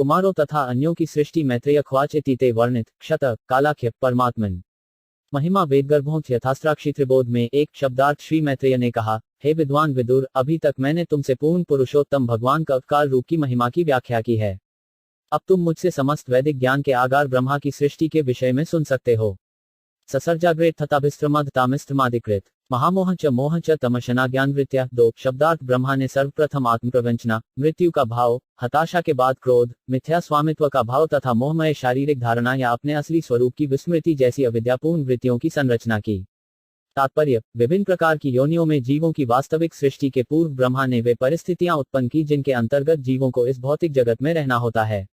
कुमारों तथा अन्यों की सृष्टि मैत्रेय ख्वाचेतीते वर्णित क्षत कालाख्य परमात्मन महिमा वेदगर्भों यथास्त्राक्षी त्रिबोध में एक शब्दार्थ श्री मैत्रेय ने कहा, हे विद्वान विदुर, अभी तक मैंने तुमसे पूर्ण पुरुषोत्तम भगवान का काल रूप की महिमा की व्याख्या की है। अब तुम मुझसे समस्त वैदिक ज्ञान के आगार ब्रह्मा की सृष्टि के विषय में सुन सकते हो। ससर्जाग्रेत तथाभिस्त्रमद तामिस्त्रमादिकृत महामोह च मोह च तमशना ज्ञान वृत्या। 2 शब्दार्थ ब्रह्मा ने सर्वप्रथम आत्मप्रवंचना, मृत्यु का भाव, हताशा के बाद क्रोध, मिथ्या स्वामित्व का भाव तथा मोहमय शारीरिक धारणा या अपने असली स्वरूप की विस्मृति जैसी अविद्यापूर्ण वृत्तियों की संरचना की। तात्पर्य, विभिन्न प्रकार की योनियों में जीवों की वास्तविक सृष्टि के पूर्व ब्रह्मा ने वे परिस्थितियां उत्पन्न की जिनके अंतर्गत जीवों को इस भौतिक जगत में रहना होता है।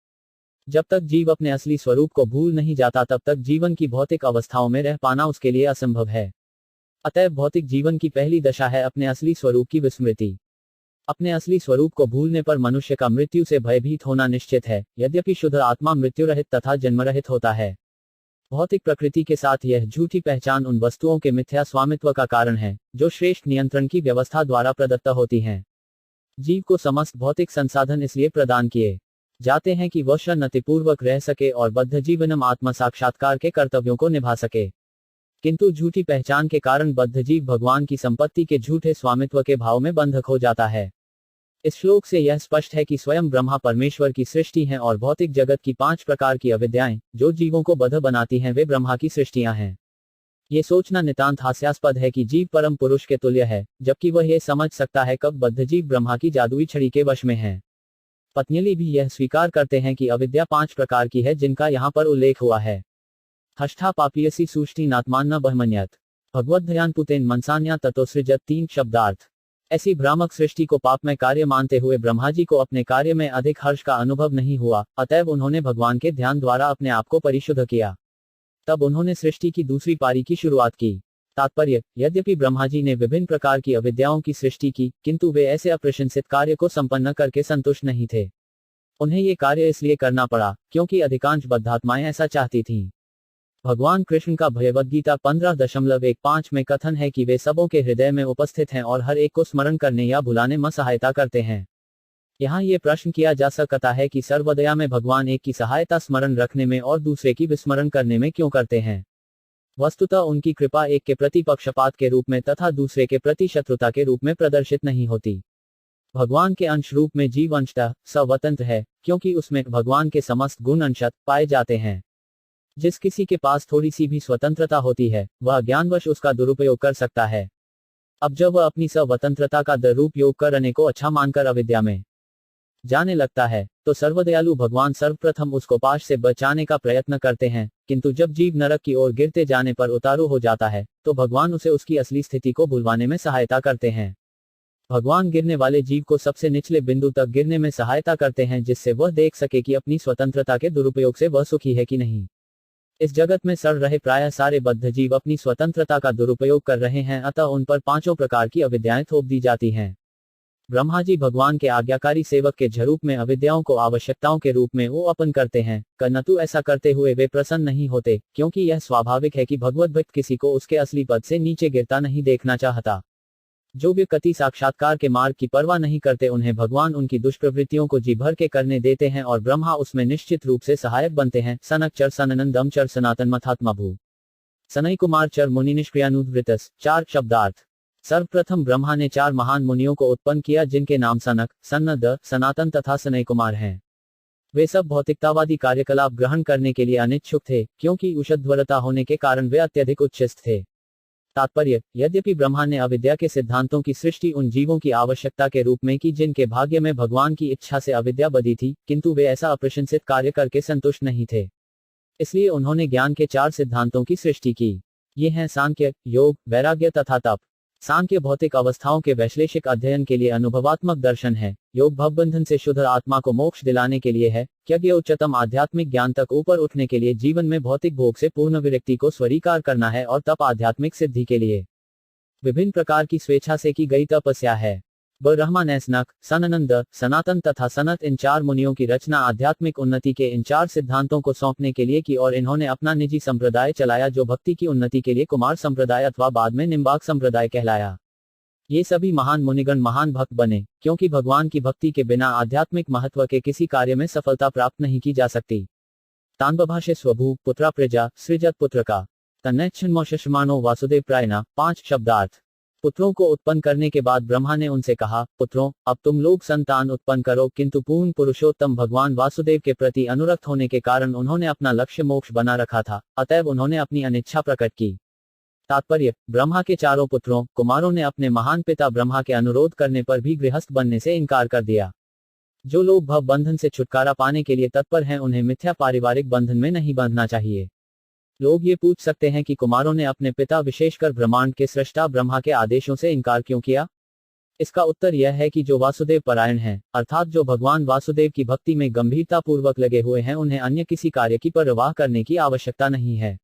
जब तक जीव अपने असली स्वरूप को भूल नहीं जाता तब तक जीवन की भौतिक अवस्थाओं में रह पाना उसके लिए असंभव है। अतएव भौतिक जीवन की पहली दशा है अपने असली स्वरूप की विस्मृति। अपने असली स्वरूप को भूलने पर मनुष्य का मृत्यु से भयभीत होना निश्चित है, यद्यपि शुद्ध आत्मा मृत्यु रहित तथा जन्मरहित होता है। भौतिक प्रकृति के साथ यह झूठी पहचान उन वस्तुओं के मिथ्या स्वामित्व का कारण है, जो श्रेष्ठ नियंत्रण की व्यवस्था द्वारा प्रदत्त होती हैं। जीव को समस्त भौतिक संसाधन इसलिए प्रदान किए जाते हैं कि वह शरणतिपूर्वक रह सके और बद्ध जीवनम आत्म साक्षात्कार के कर्तव्यों को निभा सके। किंतु झूठी पहचान के कारण बद्ध जीव भगवान की संपत्ति के झूठे स्वामित्व के भाव में बंधक हो जाता है। इस श्लोक से यह स्पष्ट है कि स्वयं ब्रह्मा परमेश्वर की सृष्टि है और भौतिक जगत की 5 प्रकार की अविद्याएं जो जीवों को बद्ध बनाती हैं वे ब्रह्मा की सृष्टियां हैं। ये सोचना नितांत हास्यास्पद है कि जीव परम पुरुष के तुल्य है, जबकि वह ये समझ सकता है कब बद्ध जीव ब्रह्मा की जादुई छड़ी के वश में है। पतंजलि भी यह स्वीकार करते हैं कि अविद्या 5 प्रकार की है जिनका यहाँ पर उल्लेख हुआ है। हष्ठा पापीयसी सुष्टि नात्मान न बहमन्यत भगवद्ध्यान पुतेन मनसान्या ततोसृजत। 3 शब्दार्थ। ऐसी भ्रामक सृष्टि को पापमय कार्य मानते हुए ब्रह्मा जी को अपने कार्य में अधिक हर्ष का अनुभव नहीं हुआ, अतएव उन्होंने भगवान के ध्यान द्वारा अपने आप को परिशुद्ध किया। तब उन्होंने सृष्टि की दूसरी पारी की शुरुआत की। तात्पर्य, यद्यपि ब्रह्मा जी ने विभिन्न प्रकार की अविद्याओं की सृष्टि की, किंतु वे ऐसे अप्रशंसित कार्य को संपन्न करके संतुष्ट नहीं थे। उन्हें ये कार्य इसलिए करना पड़ा क्योंकि अधिकांश बद्धात्माएं ऐसा चाहती थीं। भगवान कृष्ण का भगवद गीता 15.15 में कथन है कि वे सबों के हृदय में उपस्थित हैं और हर एक को स्मरण करने या भुलाने में सहायता करते हैं। यहाँ ये प्रश्न किया जा सकता है कि सर्वदया में भगवान एक की सहायता स्मरण रखने में और दूसरे की विस्मरण करने में क्यों करते हैं। वस्तुतः उनकी कृपा एक के प्रति पक्षपात के रूप में तथा दूसरे के प्रति शत्रुता के रूप में प्रदर्शित नहीं होती। भगवान के अंश रूप में जीव अंशतः स्वतंत्र है, क्योंकि उसमें भगवान के समस्त गुण अंशत पाए जाते हैं। जिस किसी के पास थोड़ी सी भी स्वतंत्रता होती है, वह ज्ञानवश उसका दुरुपयोग कर सकता है। अब जब वह अपनी स्वतंत्रता का दुरुपयोग करने को अच्छा मानकर अविद्या में जाने लगता है, तो सर्वदयालु भगवान सर्वप्रथम उसको पाश से बचाने का प्रयत्न करते हैं, किंतु जब जीव नरक की ओर गिरते जाने पर उतारू हो जाता है, तो भगवान उसे उसकी असली स्थिति को भुलवाने में सहायता करते हैं। भगवान गिरने वाले जीव को सबसे निचले बिंदु तक गिरने में सहायता करते हैं, जिससे वह देख सके कि अपनी स्वतंत्रता के दुरुपयोग से वह सुखी है कि नहीं। इस जगत में सड़ रहे प्रायः सारे बद्ध जीव अपनी स्वतंत्रता का दुरुपयोग कर रहे हैं, अतः उन पर 5 प्रकार की अविद्याएं थोप दी जाती हैं। ब्रह्मा जी भगवान के आज्ञाकारी सेवक के झरूप में अविद्याओं को आवश्यकताओं के रूप में वो अपन करते हैं, किंतु ऐसा करते हुए वे प्रसन्न नहीं होते, क्योंकि यह स्वाभाविक है कि भगवत भक्त किसी को उसके असली पद से नीचे गिरता नहीं देखना चाहता। जो व्यक्ति साक्षात्कार के मार्ग की परवाह नहीं करते, उन्हें भगवान उनकी दुष्प्रवृत्तियों को जी भर के करने देते हैं और ब्रह्मा उसमें निश्चित रूप से सहायक बनते हैं। सनक चर सननंदम चर सनातन मथात्मा भू सनई कुमार चर मुनि निष्क्रियानुवृतस। 4 शब्दार्थ। सर्वप्रथम ब्रह्मा ने 4 महान मुनियों को उत्पन्न किया जिनके नाम सनक, सन्नद, सनातन तथा सनई कुमार हैं। वे सब भौतिकतावादी कार्यकलाप ग्रहण करने के लिए अनिच्छुक थे, क्योंकि उषध्वरता होने के कारण वे अत्यधिक उच्छिष्ट थे। तात्पर्य, यद्यपि ब्रह्मा ने अविद्या के सिद्धांतों की सृष्टि उन जीवों की आवश्यकता के रूप में की जिनके भाग्य में भगवान की इच्छा से अविद्या बधी थी, किंतु वे ऐसा अप्रशंसित कार्य करके संतुष्ट नहीं थे। इसलिए उन्होंने ज्ञान के 4 सिद्धांतों की सृष्टि की। ये हैं सांख्य, योग, वैराग्य तथा तप। सांख्य भौतिक अवस्थाओं के वैश्लेषिक अध्ययन के लिए अनुभवात्मक दर्शन है। योग भवबंधन से शुद्ध आत्मा को मोक्ष दिलाने के लिए है। यज्ञ उच्चतम आध्यात्मिक ज्ञान तक ऊपर उठने के लिए जीवन में भौतिक भोग से पूर्ण विरक्ति को स्वीकार करना है, और तप आध्यात्मिक सिद्धि के लिए विभिन्न प्रकार की स्वेच्छा से की गई तपस्या है। ब्रह्मानैसनक, सननंद, सनातन तथा सनत इन 4 मुनियों की रचना आध्यात्मिक उन्नति के इन 4 सिद्धांतों को सौंपने के लिए की, और इन्होंने अपना निजी संप्रदाय चलाया जो भक्ति की उन्नति के लिए कुमार संप्रदाय अथवा बाद में निम्बाक संप्रदाय कहलाया। ये सभी महान मुनिगण महान भक्त बने, क्योंकि भगवान की भक्ति के बिना आध्यात्मिक महत्व के किसी कार्य में सफलता प्राप्त नहीं की जा सकती। तान्बभाषे स्वभू पुत्रा प्रजा सृजत पुत्र का तन्नच्छन्मोषमाणो वासुदेव प्रायना। 5 शब्दार्थ। पुत्रों को उत्पन्न करने के बाद ब्रह्मा ने उनसे कहा, पुत्रों, अब तुम लोग संतान उत्पन्न करो, किंतु पूर्ण पुरुषोत्तम भगवान वासुदेव के प्रति अनुरक्त होने के कारण उन्होंने अपना लक्ष्य मोक्ष बना रखा था, अतएव उन्होंने अपनी अनिच्छा प्रकट की। तात्पर्य, ब्रह्मा के चारों पुत्रों कुमारों ने अपने महान पिता ब्रह्मा के अनुरोध करने पर भी गृहस्थ बनने से इनकार कर दिया। जो लोग भव बंधन से छुटकारा पाने के लिए तत्पर हैं उन्हें मिथ्या पारिवारिक बंधन में नहीं बंधना चाहिए। लोग ये पूछ सकते हैं कि कुमारों ने अपने पिता विशेषकर ब्रह्मांड के सृष्टा ब्रह्मा के आदेशों से इनकार क्यों किया। इसका उत्तर यह है कि जो वासुदेव परायण हैं, अर्थात जो भगवान वासुदेव की भक्ति में गंभीरता पूर्वक लगे हुए हैं, उन्हें अन्य किसी कार्य की परवाह करने की आवश्यकता नहीं है।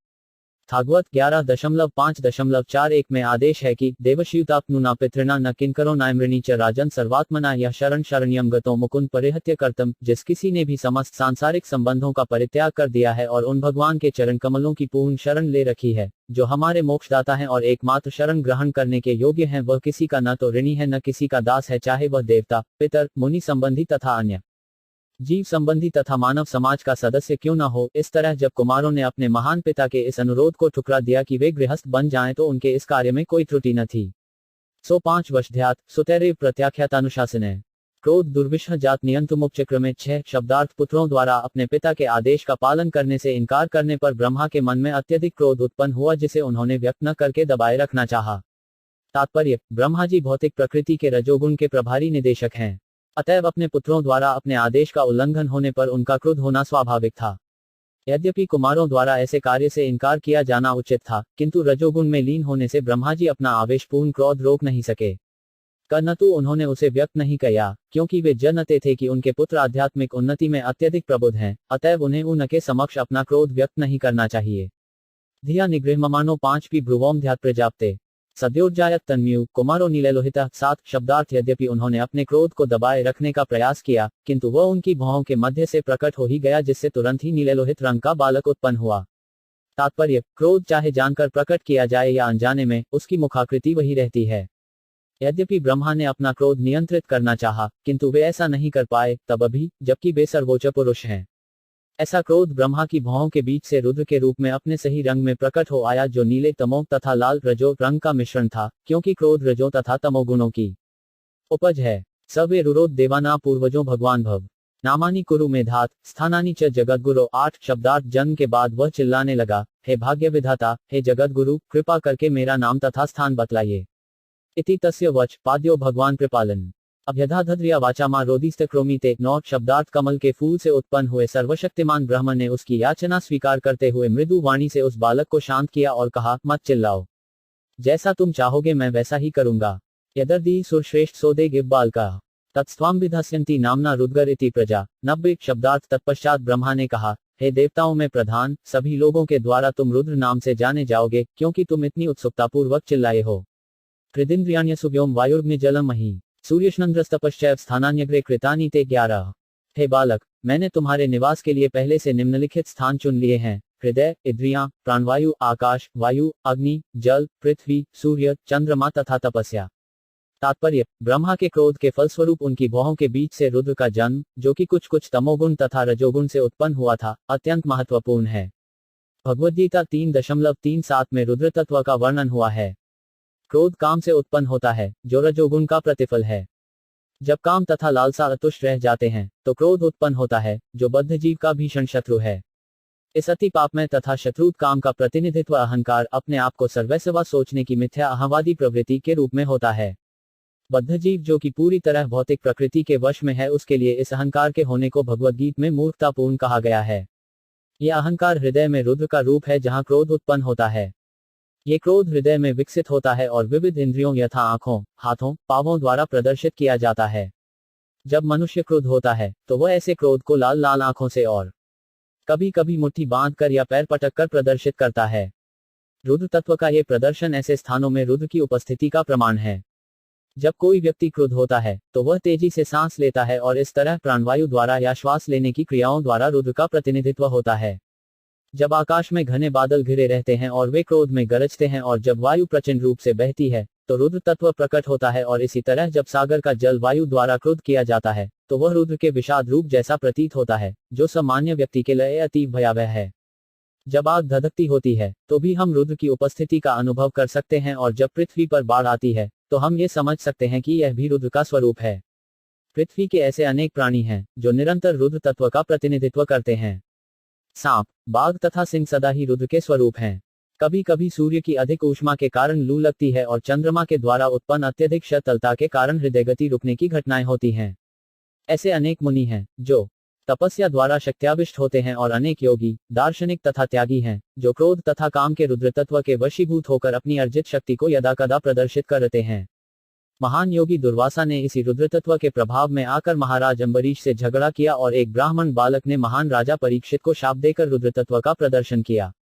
भागवत 11.5.41 में आदेश है कि देवश्युताप्नुना पितृणा न किंकरो नायमृणी च राजन सर्वात्मना यह शरण शरण्यम गतो मुकुंद परिहत्य कर्तम। जिस किसी ने भी समस्त सांसारिक संबंधों का परित्याग कर दिया है और उन भगवान के चरण कमलों की पूर्ण शरण ले रखी है, जो हमारे मोक्षदाता हैं और एकमात्र शरण ग्रहण करने के योग्य हैं, वह किसी का न तो ऋणी है न किसी का दास है, चाहे वह देवता, पितर, मुनि संबंधी तथा अन्य जीव संबंधी तथा मानव समाज का सदस्य क्यों न हो। इस तरह जब कुमारों ने अपने महान पिता के इस अनुरोध को ठुकरा दिया कि वे गृहस्थ बन जाएं, तो उनके इस कार्य में कोई त्रुटि न थी। 5 वशध्यात सुतैरेव प्रत्याख्यातानुशासन। क्रोध दुर्विषह जात नियंतुमुपचक्र में 6 शब्दार्थ। पुत्रों द्वारा अपने पिता के आदेश का पालन करने से इनकार करने पर ब्रह्मा के मन में अत्यधिक क्रोध उत्पन्न हुआ, जिसे उन्होंने व्यक्त न करके दबाए रखना चाहा। तात्पर्य, ब्रह्मा जी भौतिक प्रकृति के रजोगुण के प्रभारी निदेशक हैं, अतएव अपने पुत्रों द्वारा अपने आदेश का उल्लंघन होने पर उनका क्रोध होना स्वाभाविक था। यद्यपि कुमारों द्वारा ऐसे कार्य से इनकार किया जाना उचित था, किंतु रजोगुण में लीन होने से ब्रह्मा जी अपना आवेशपूर्ण क्रोध रोक नहीं सके। करनतु उन्होंने उसे व्यक्त नहीं किया, क्योंकि वे जानते थे कि उनके पुत्र आध्यात्मिक उन्नति में अत्यधिक प्रबुद्ध हैं, अतएव उन्हें उनके समक्ष अपना क्रोध व्यक्त नहीं करना चाहिए। धिया निगृहमानो 5 पी भ्रुवोम ध्यात प्रजाप्ते सद्योर्जायत तन्म्यु कुमारो नीललोहिता। 7 शब्दार्थ। यद्यपि उन्होंने अपने क्रोध को दबाए रखने का प्रयास किया, किंतु वह उनकी भौहों के मध्य से प्रकट हो ही गया, जिससे तुरंत ही नीललोहित रंग का बालक उत्पन्न हुआ। तात्पर्य, क्रोध चाहे जानकर प्रकट किया जाए या अनजाने में, उसकी मुखाकृति वही रहती है। यद्यपि ब्रह्मा ने अपना क्रोध नियंत्रित करना चाहा, किंतु वे ऐसा नहीं कर पाए, तब अभी जबकि वे सर्वोच्च पुरुष हैं। ऐसा क्रोध ब्रह्मा की भौहों के बीच से रुद्र के रूप में अपने सही रंग में प्रकट हो आया, जो नीले तमो तथा लाल रजो रंग का मिश्रण था, क्योंकि क्रोध रजो तथा तमोगुणों की उपज है। सवे रुरोध देवाना पूर्वजों भगवान भव नामानी कुरु मेधात स्थानानी च जगतगुरु। 8 शब्दार्थ। जन्म के बाद वह चिल्लाने लगा, हे भाग्य विधाता, हे जगतगुरु, कृपा करके मेरा नाम तथा स्थान बतलाइए। इति तस्य वच पाद्यो भगवान कृपालन अभ्यधाधद्रिया वाचामा रोदिस्तक्रोमीते। 9 शब्दार्थ। कमल के फूल से उत्पन्न हुए सर्वशक्तिमान ब्रह्म ने उसकी याचना स्वीकार करते हुए मृदु वाणी से उस बालक को शांत किया और कहा, मत चिल्लाओ, जैसा तुम चाहोगे मैं वैसा ही करूंगा। यदर्दी सुरश्रेष्ठ सोदेग इब्बाल का तत्स्वाम विधास्यंती नामना रुद्गर इति प्रजा। 90 शब्दार्थ। तत्पश्चात ब्रह्मा ने कहा, हे देवताओं में प्रधान, सभी लोगों के द्वारा तुम रुद्र नाम से जाने जाओगे, क्योंकि तुम इतनी उत्सुकतापूर्वक चिल्लाए हो। हृदिन्द्रियाण्य सुव्योम वायुर्ग्नि जलम मही सूर्यश्नंद्रस्तपश्चैव स्थानान्यग्रे कृतानि ते 11। हे बालक, मैंने तुम्हारे निवास के लिए पहले से निम्नलिखित स्थान चुन लिए हैं: हृदय, इंद्रियां, प्राणवायु, आकाश, वायु, अग्नि, जल, पृथ्वी, सूर्य, चंद्रमा तथा तपस्या। तात्पर्य, ब्रह्मा के क्रोध के फलस्वरूप उनकी भौहों के बीच से रुद्र का जन्म, जो कि कुछ तमोगुण तथा रजोगुण से उत्पन्न हुआ था, अत्यंत महत्वपूर्ण है। भगवद्गीता 3.37 में रुद्र तत्व का वर्णन हुआ है। क्रोध काम से उत्पन्न होता है, जो रजोगुण का प्रतिफल है। जब काम तथा लालसा अतुष्ट रह जाते हैं, तो क्रोध उत्पन्न होता है, जो बद्ध जीव का भीषण शत्रु है। इस अति पापमय तथा शत्रुत काम का प्रतिनिधित्व अहंकार, अपने आप को सर्वस्वा सोचने की मिथ्या अहंवादी प्रवृत्ति के रूप में होता है। बद्ध जीव जो कि पूरी तरह भौतिक प्रकृति के वश में है, उसके लिए इस अहंकार के होने को भगवद्गीता में मूर्खतापूर्ण कहा गया है। यह अहंकार हृदय में रुद्र का रूप है, जहां क्रोध उत्पन्न होता है। ये क्रोध हृदय में विकसित होता है और विविध इंद्रियों यथा आंखों, हाथों, पांवों द्वारा प्रदर्शित किया जाता है। जब मनुष्य क्रोध होता है, तो वह ऐसे क्रोध को लाल लाल आंखों से और कभी कभी मुट्ठी बांधकर या पैर पटक कर प्रदर्शित करता है। रुद्र तत्व का ये प्रदर्शन ऐसे स्थानों में रुद्र की उपस्थिति का प्रमाण है। जब कोई व्यक्ति क्रोध होता है, तो वह तेजी से सांस लेता है और इस तरह प्राणवायु द्वारा या श्वास लेने की क्रियाओं द्वारा रुद्र का प्रतिनिधित्व होता है। जब आकाश में घने बादल घिरे रहते हैं और वे क्रोध में गरजते हैं, और जब वायु प्रचंड रूप से बहती है, तो रुद्र तत्व प्रकट होता है, और इसी तरह जब सागर का जल वायु द्वारा क्रुद्ध किया जाता है तो वह रुद्र के विषाद रूप जैसा प्रतीत होता है, जो सामान्य व्यक्ति के लिए अति भयावह है। जब आग धधकती होती है तो भी हम रुद्र की उपस्थिति का अनुभव कर सकते हैं, और जब पृथ्वी पर बाढ़ आती है तो हम ये समझ सकते हैं कि यह भी रुद्र का स्वरूप है। पृथ्वी के ऐसे अनेक प्राणी हैं जो निरंतर रुद्र तत्व का प्रतिनिधित्व करते हैं। सांप, बाघ तथा सिंह सदा ही रुद्र के स्वरूप हैं। कभी कभी सूर्य की अधिक ऊष्मा के कारण लू लगती है, और चंद्रमा के द्वारा उत्पन्न अत्यधिक शीतलता के कारण हृदयगति रुकने की घटनाएं होती हैं। ऐसे अनेक मुनि हैं जो तपस्या द्वारा शक्त्याविष्ट होते हैं, और अनेक योगी, दार्शनिक तथा त्यागी हैं जो क्रोध तथा काम के रुद्र तत्व के वशीभूत होकर अपनी अर्जित शक्ति को यदाकदा प्रदर्शित करते हैं। महान योगी दुर्वासा ने इसी रुद्र तत्व के प्रभाव में आकर महाराज अम्बरीश से झगड़ा किया, और एक ब्राह्मण बालक ने महान राजा परीक्षित को शाप देकर रुद्र तत्व का प्रदर्शन किया।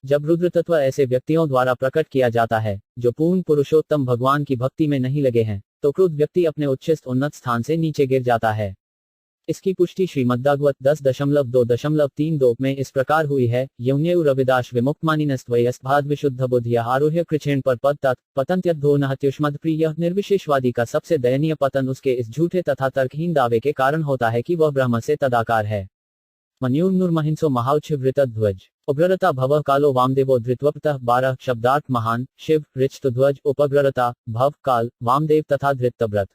जब रुद्र तत्व ऐसे व्यक्तियों द्वारा प्रकट किया जाता है जो पूर्ण पुरुषोत्तम भगवान की भक्ति में नहीं लगे हैं, तो क्रुद्ध व्यक्ति अपने उच्चस्थ उन्नत स्थान से नीचे गिर जाता है। इसकी पुष्टि श्रीमद्भागवत 10.2.32 में इस प्रकार हुई है। यौन्यु रविदास विमुक्तमानिनस्त्वयस्भाद विशुद्ध बुद्धिया आरोह्य कृच्छेण पर पद तत् पतंत्यद्धो नहत्युष्मद प्रिय। निर्विशेषवादी का सबसे दयनीय पतन उसके इस झूठे तथा तर्कहीन दावे के कारण होता है कि वह ब्रह्म से तदाकार है। मन्युर्नुर्महिंसो महाउच्छिवृतध्वज उग्ररता भव कालो वामदेवो धृत्वप्तः 12 शब्दार्थ महान शिव ऋचतध्वज उपग्ररता भव काल वामदेव तथा धृतव्रत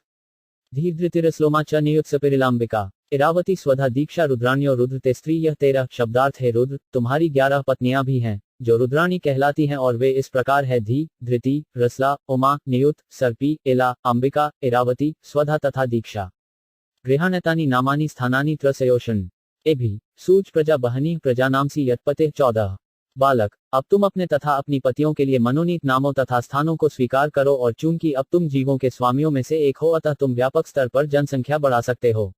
धीर धृतिरस्लोमा च नियुत्सपिरिलांबिका इरावती स्वधा दीक्षा रुद्राण्यो रुद्र ते स्त्री। यह 13 शब्दार्थ है। रुद्र, तुम्हारी 11 पत्नियां भी हैं जो रुद्राणी कहलाती हैं, और वे इस प्रकार है धी, धृति, रसला, उमा, नियुत, सर्पी, एला, अंबिका, इरावती, स्वधा तथा दीक्षा। गृहाण्यतानि नामानि स्थानानि त्रसयोषण एभि सूच प्रजा बहनी प्रजानामसी यत्पते 14। बालक, अब तुम अपने तथा अपनी पतियों के लिए मनोनीत नामों तथा स्थानों को स्वीकार करो, और चूंकि अब तुम जीवों के स्वामियों में से एक हो, अतः तुम व्यापक स्तर पर जनसंख्या बढ़ा सकते हो।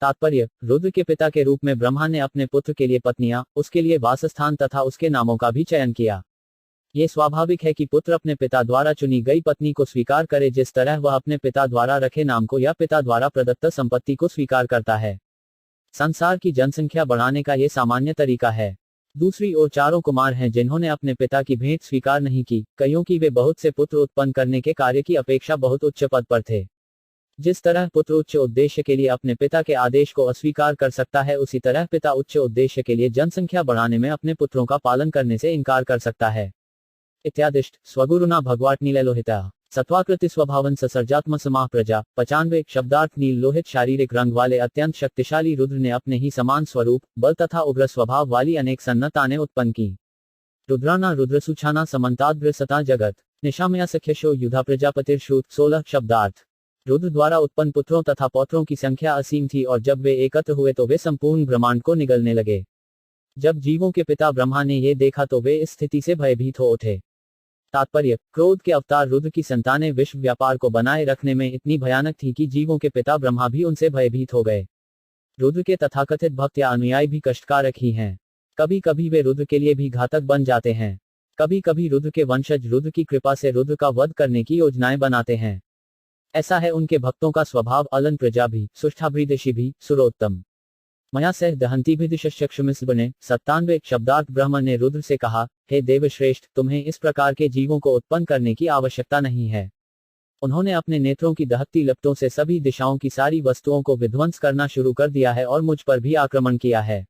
तात्पर्य, रुद्र के पिता के रूप में ब्रह्मा ने अपने पुत्र के लिए पत्नियां, उसके लिए वासस्थान तथा उसके नामों का भी चयन किया। ये स्वाभाविक है कि पुत्र अपने पिता द्वारा चुनी गई पत्नी को स्वीकार करे, जिस तरह वह अपने पिता द्वारा रखे नाम को या पिता द्वारा प्रदत्त संपत्ति को स्वीकार करता है। संसार की जनसंख्या बढ़ाने का ये सामान्य तरीका है। दूसरी ओर 4 कुमार हैं जिन्होंने अपने पिता की भेंट स्वीकार नहीं की, कईयों की वे बहुत से पुत्र उत्पन्न करने के कार्य की अपेक्षा बहुत उच्च पद पर थे। जिस तरह पुत्र उच्च उद्देश्य के लिए अपने पिता के आदेश को अस्वीकार कर सकता है, उसी तरह पिता उच्च उद्देश्य के लिए जनसंख्या बढ़ाने में अपने पुत्रों का पालन करने से इनकार कर सकता है। इत्यादिष्ट स्वगुरुना भगवाट नीलोहिता सत्वाकृति स्वभावन ससर्जात्म समाह प्रजा। 95 शब्दार्थ नील लोहित शारीरिक रंग वाले अत्यंत शक्तिशाली रुद्र ने अपने ही समान स्वरूप, बल तथा उग्र स्वभाव वाली अनेक सन्नताएं उत्पन्न की। रुद्राना रुद्रसुछाना समन्ताद्र सता जगत निशामया सख्यशो युधा प्रजापतिर्श्रुत। 16 शब्दार्थ। रुद्र द्वारा उत्पन्न पुत्रों तथा पौत्रों की संख्या असीम थी, और जब वे एकत्र हुए तो वे संपूर्ण ब्रह्मांड को निगलने लगे। जब जीवों के पिता ब्रह्मा ने ये देखा तो वे इस स्थिति से भयभीत हो उठे। तात्पर्य, क्रोध के अवतार रुद्र की संतानें विश्व व्यापार को बनाए रखने में इतनी भयानक थी कि जीवों के पिता ब्रह्मा भी उनसे भयभीत हो गए। रुद्र के तथाकथित भक्त या अनुयायी भी कष्टकारक ही हैं। कभी कभी वे रुद्र के लिए भी घातक बन जाते हैं। कभी कभी रुद्र के वंशज रुद्र की कृपा से रुद्र का वध करने की योजनाएं बनाते हैं। ऐसा है उनके भक्तों का स्वभाव। अलन प्रजा भी सुष्ठाभृदेशी भी सुरोत्तम मया सह दहंती भिदिशक्षुमिस्बने। 97 शब्दार्थ। ब्रह्म ने रुद्र से कहा, हे देवश्रेष्ठ, तुम्हें इस प्रकार के जीवों को उत्पन्न करने की आवश्यकता नहीं है। उन्होंने अपने नेत्रों की दहकती लपटों से सभी दिशाओं की सारी वस्तुओं को विध्वंस करना शुरू कर दिया है, और मुझ पर भी आक्रमण किया है।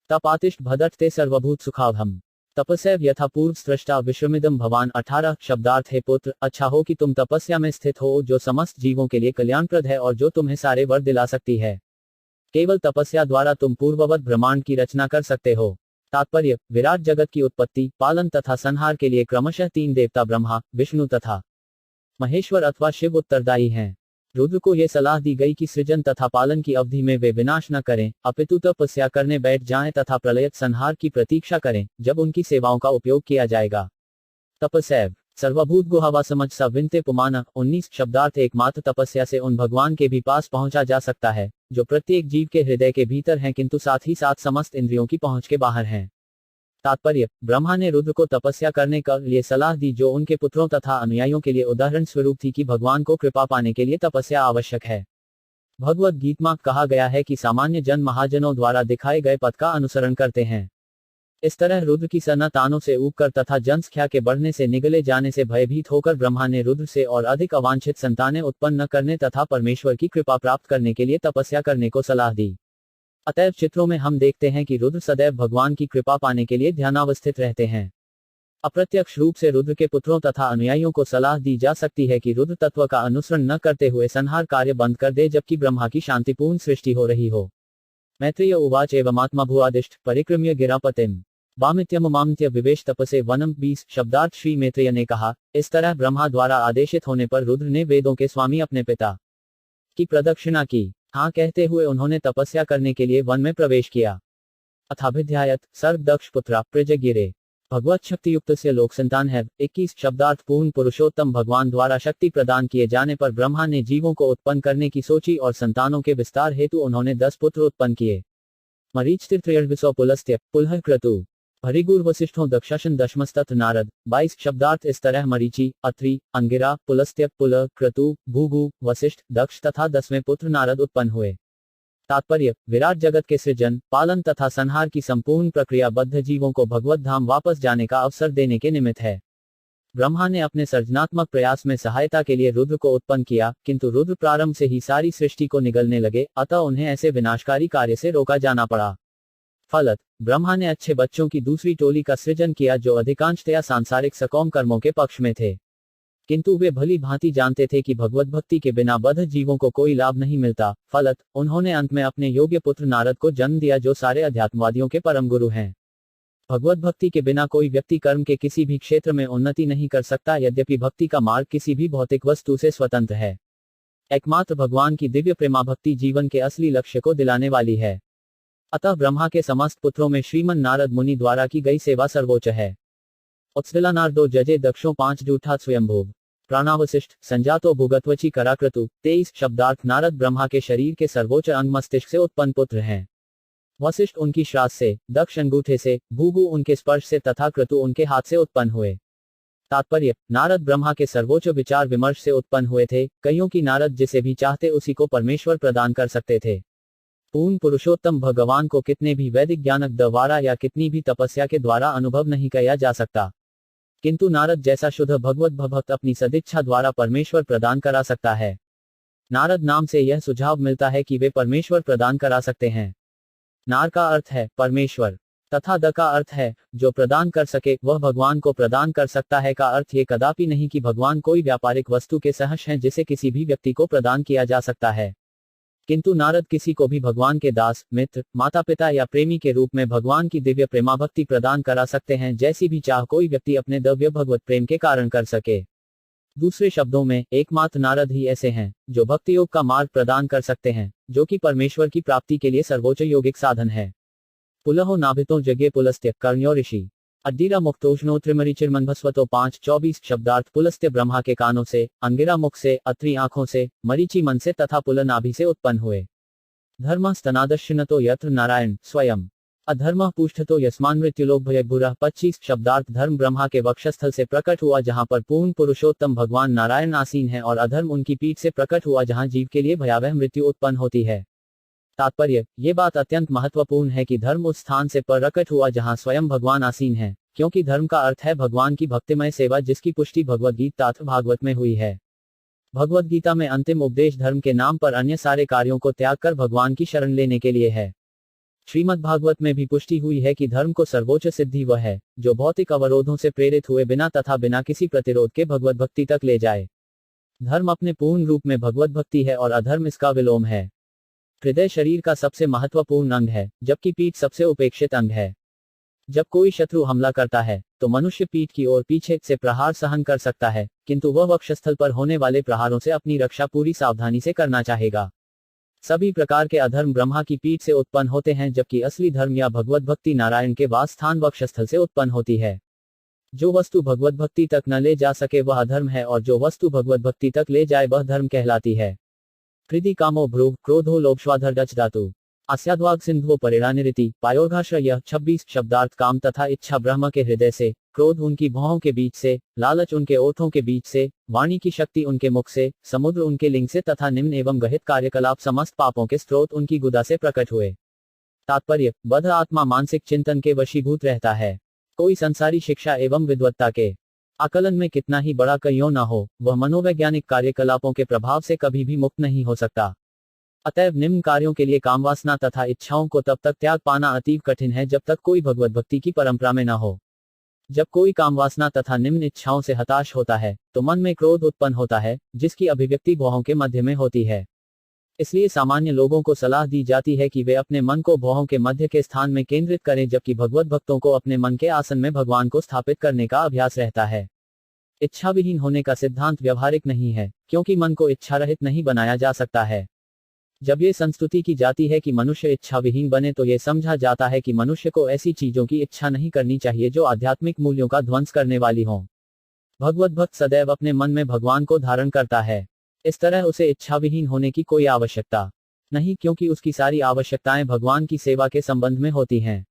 तपातिष्ठ भदटते सर्वभूत सुखावहम तपस्या यथा पूर्व सृष्टा विश्वमिदम भवान। 18 शब्दार्थ। हे पुत्र, अच्छा हो कि तुम तपस्या में स्थित हो जो समस्त जीवों के लिए कल्याणप्रद है, और जो तुम्हें सारे वर दिला सकती है। केवल तपस्या द्वारा तुम पूर्ववत ब्रह्मांड की रचना कर सकते हो। तात्पर्य, विराट जगत की उत्पत्ति, पालन तथा संहार के लिए क्रमशः 3 देवता ब्रह्मा, विष्णु तथा महेश्वर अथवा शिव उत्तरदायी हैं। रुद्र को यह सलाह दी गई कि सृजन तथा पालन की अवधि में वे विनाश न करें, अपितु तपस्या करने बैठ जाएं तथा प्रलयत संहार की प्रतीक्षा करें, जब उनकी सेवाओं का उपयोग किया जाएगा। तपस्या सर्वभूत गुहावा समझ सा विनते पुमाना। 19 शब्दार्थ। एकमात्र तपस्या से उन भगवान के भी पास पहुंचा जा सकता है जो प्रत्येक जीव के हृदय के भीतर हैं, किंतु साथ ही साथ समस्त इंद्रियों की पहुंच के बाहर हैं। तात्पर्य, ब्रह्मा ने रुद्र को तपस्या करने का लिए सलाह दी, जो उनके पुत्रों तथा अनुयायियों के लिए उदाहरण स्वरूप थी कि भगवान को कृपा पाने के लिए तपस्या आवश्यक है। भगवत गीता में कहा गया है कि सामान्य जन महाजनों द्वारा दिखाए गए पथ का अनुसरण करते हैं। इस तरह रुद्र की संतानों से ऊबकर तथा जनसंख्या के बढ़ने से निगले जाने से भयभीत होकर ब्रह्मा ने रुद्र से और अधिक अवांछित संतानें उत्पन्न न करने तथा परमेश्वर की कृपा प्राप्त करने के लिए तपस्या करने को सलाह दी। अतएव चित्रों में हम देखते हैं कि रुद्र सदैव भगवान की कृपा पाने के लिए ध्यानावस्थित रहते हैं। अप्रत्यक्ष रूप से रुद्र के पुत्रों तथा अनुयायियों को सलाह दी जा सकती है कि रुद्र तत्व का अनुसरण न करते हुए संहार कार्य बंद कर दे जबकि ब्रह्मा की शांतिपूर्ण सृष्टि हो रही हो। मैत्रेय उवाच एवमात्मा भुआदिष्ट परिक्रम्य गिरापतिम वामित्यमुमामित्य विवेश तपसे वनम 20 शब्दार्थ श्री मैत्रेय ने कहा, इस तरह ब्रह्मा द्वारा आदेशित होने पर रुद्र ने वेदों के स्वामी अपने पिता की प्रदक्षिणा की। हाँ कहते हुए उन्होंने तपस्या करने के लिए वन में प्रवेश किया। अथाभिध्यायत सर्व दक्ष पुत्रा प्रजगिरे भगवत शक्ति युक्त से लोक संतान है। 21 शब्दार्थ पूर्ण पुरुषोत्तम भगवान द्वारा शक्ति प्रदान किए जाने पर ब्रह्मा ने जीवों को उत्पन्न करने की सोची और संतानों के विस्तार हेतु उन्होंने 10 पुत्र उत्पन्न किए। मरीच तीर्थयर्विसो पुलस्त्य पुलह क्रतु भरिगुर वशिष्ठों दक्षाशन दशमस्तथ नारद। 22 शब्दार्थ इस तरह मरीचि, अत्रि, अंगिरा, पुलस्त्य, पुल, क्रतु, भूगु, वशिष्ठ, दक्ष तथा 10वें पुत्र नारद उत्पन्न हुए। तात्पर्य, विराट जगत के सृजन, पालन तथा संहार की संपूर्ण प्रक्रिया बद्ध जीवों को भगवत धाम वापस जाने का अवसर देने के निमित्त है। ब्रह्मा ने अपने सर्जनात्मक प्रयास में सहायता के लिए रुद्र को उत्पन्न किया, किंतु रुद्र प्रारंभ से ही सारी सृष्टि को निगलने लगे, अतः उन्हें ऐसे विनाशकारी कार्य से रोका जाना पड़ा। फलत ब्रह्मा ने अच्छे बच्चों की दूसरी टोली का सृजन किया जो अधिकांशतया सांसारिक सकौम कर्मों के पक्ष में थे, किंतु वे भली भांति जानते थे कि भगवत भक्ति के बिना बद्ध जीवों को कोई लाभ नहीं मिलता। फलत उन्होंने अंत में अपने योग्य पुत्र नारद को जन्म दिया जो सारे अध्यात्मवादियों के परम गुरु हैं। भगवत भक्ति के बिना कोई व्यक्ति कर्म के किसी भी क्षेत्र में उन्नति नहीं कर सकता, यद्यपि भक्ति का मार्ग किसी भी भौतिक वस्तु से स्वतंत्र है। एकमात्र भगवान की दिव्य प्रेमा भक्ति जीवन के असली लक्ष्य को दिलाने वाली है। अतः ब्रह्मा के समस्त पुत्रों में श्रीमन नारद मुनि द्वारा की गई सेवा सर्वोच्च है। उत्सला नारदो जजे दक्षों 5 जूठा स्वयंभोग प्राणावशिष्ट संजातो भुगत्वची कराक्रतु। 23 शब्दार्थ नारद ब्रह्मा के शरीर के सर्वोच्च अंग मस्तिष्क से उत्पन्न पुत्र हैं। वशिष्ठ उनकी श्रास से, दक्ष अंगूठे से, भूगु उनके स्पर्श से तथा क्रतु उनके हाथ से उत्पन्न हुए। तात्पर्य, नारद ब्रह्मा के सर्वोच्च विचार विमर्श से उत्पन्न हुए थे। कईयों की नारद जिसे भी चाहते उसी को परमेश्वर प्रदान कर सकते थे। पूर्ण पुरुषोत्तम भगवान को कितने भी वैदिक ज्ञानक द्वारा या कितनी भी तपस्या के द्वारा अनुभव नहीं किया जा सकता, किंतु नारद जैसा शुद्ध भगवत भक्त अपनी सदिच्छा द्वारा परमेश्वर प्रदान करा सकता है। नारद नाम से यह सुझाव मिलता है कि वे परमेश्वर प्रदान करा सकते हैं। नार का अर्थ है परमेश्वर तथा द का अर्थ है जो प्रदान कर सके वह भगवान को प्रदान कर सकता है का अर्थ ये कदापि नहीं कि भगवान कोई व्यापारिक वस्तु के सहर्ष हैं जिसे किसी भी व्यक्ति को प्रदान किया जा सकता है, किंतु नारद किसी को भी भगवान के दास, मित्र, माता पिता या प्रेमी के रूप में भगवान की दिव्य प्रेमा भक्ति प्रदान करा सकते हैं जैसी भी चाह कोई व्यक्ति अपने दिव्य भगवत प्रेम के कारण कर सके। दूसरे शब्दों में एकमात्र नारद ही ऐसे हैं जो भक्ति योग का मार्ग प्रदान कर सकते हैं, जो कि परमेश्वर की प्राप्ति के लिए सर्वोच्च योगिक साधन है। पुलहो नाभितो जगे पुलस्त्य कर्ण्यो ऋषि अड्डीरा मुक्तोष्णो त्रिमरीचिर्मन्भस्वतो 5-24 शब्दार्थ पुलस्त्य ब्रह्मा के कानों से, अंगिरा मुख से, अत्रि आंखों से, मरीचि मन से तथा पुल नाभि से उत्पन्न हुए। धर्म स्तनादश्चिनतो यत्र नारायण स्वयं अधर्म पूष्ठतो यस्मान मृत्युलोक भयभुरः। 25 शब्दार्थ धर्म ब्रह्मा के वक्षस्थल से प्रकट हुआ जहां पर पूर्ण पुरुषोत्तम भगवान नारायण आसीन है, और अधर्म उनकी पीठ से प्रकट हुआ जहां जीव के लिए भयावह मृत्यु उत्पन्न होती है। तात्पर्य, ये बात अत्यंत महत्वपूर्ण है कि धर्म उस स्थान से प्रकट हुआ जहां स्वयं भगवान आसीन है, क्योंकि धर्म का अर्थ है भगवान की भक्तिमय सेवा जिसकी पुष्टि भगवद गीता भागवत में हुई है। भगवद गीता में अंतिम उपदेश धर्म के नाम पर अन्य सारे कार्यों को त्याग कर भगवान की शरण लेने के लिए है। श्रीमद् भागवत में भी पुष्टि हुई है कि धर्म को सर्वोच्च सिद्धि वह है जो भौतिक अवरोधों से प्रेरित हुए बिना तथा बिना किसी प्रतिरोध के भगवत भक्ति तक ले जाए। धर्म अपने पूर्ण रूप में भगवत भक्ति है और अधर्म इसका विलोम है। हृदय शरीर का सबसे महत्वपूर्ण अंग है, जबकि पीठ सबसे उपेक्षित अंग है। जब कोई शत्रु हमला करता है तो मनुष्य पीठ की ओर पीछे से प्रहार सहन कर सकता है, किंतु वह वक्षस्थल पर होने वाले प्रहारों से अपनी रक्षा पूरी सावधानी से करना चाहेगा। सभी प्रकार के अधर्म ब्रह्मा की पीठ से उत्पन्न होते हैं, जबकि असली धर्म या भगवत भक्ति नारायण के वास स्थान वक्षस्थल से उत्पन्न होती है। जो वस्तु भगवत भक्ति तक न ले जा सके वह अधर्म है, और जो वस्तु भगवत भक्ति तक ले जाए वह धर्म कहलाती है। हृदि कामो भ्रुव क्रोधो लोभस्वाधर डच धातु अस्याद्वाग सिंधु परिणानिरिति पायोर्घाश्रय। 26 शब्दार्थ काम तथा इच्छा ब्रह्म के हृदय से, क्रोध उनकी भौहों के बीच से, लालच उनके ओठों के बीच से, वाणी की शक्ति उनके मुख से, समुद्र उनके लिंग से तथा निम्न एवं गहित कार्यकलाप समस्त पापों के स्रोत उनकी गुदा से प्रकट हुए। तात्पर्य, बद्ध आत्मा मानसिक चिंतन के वशीभूत रहता है। कोई संसारी शिक्षा एवं विद्वत्ता के आकलन में कितना ही बड़ा क्यों न हो, वह मनोवैज्ञानिक कार्यकलापों के प्रभाव से कभी भी मुक्त नहीं हो सकता। अतएव निम्न कार्यों के लिए कामवासना तथा इच्छाओं को तब तक त्याग पाना अतीव कठिन है जब तक कोई भगवत भक्ति की परंपरा में न हो। जब कोई कामवासना तथा निम्न इच्छाओं से हताश होता है तो मन में क्रोध उत्पन्न होता है, जिसकी अभिव्यक्ति भौहों के मध्य में होती है। इसलिए सामान्य लोगों को सलाह दी जाती है कि वे अपने मन को भौहों के मध्य के स्थान में केंद्रित करें, जबकि भगवत भक्तों को अपने मन के आसन में भगवान को स्थापित करने का अभ्यास रहता है। इच्छाविहीन होने का सिद्धांत व्यवहारिक नहीं है, क्योंकि मन को इच्छा रहित नहीं बनाया जा सकता है। जब ये संस्तुति की जाती है कि मनुष्य इच्छाविहीन बने तो ये समझा जाता है कि मनुष्य को ऐसी चीजों की इच्छा नहीं करनी चाहिए जो आध्यात्मिक मूल्यों का ध्वंस करने वाली हों। भगवत भक्त सदैव अपने मन में भगवान को धारण करता है। इस तरह उसे इच्छाविहीन होने की कोई आवश्यकता नहीं, क्योंकि उसकी सारी आवश्यकताएं भगवान की सेवा के संबंध में होती हैं।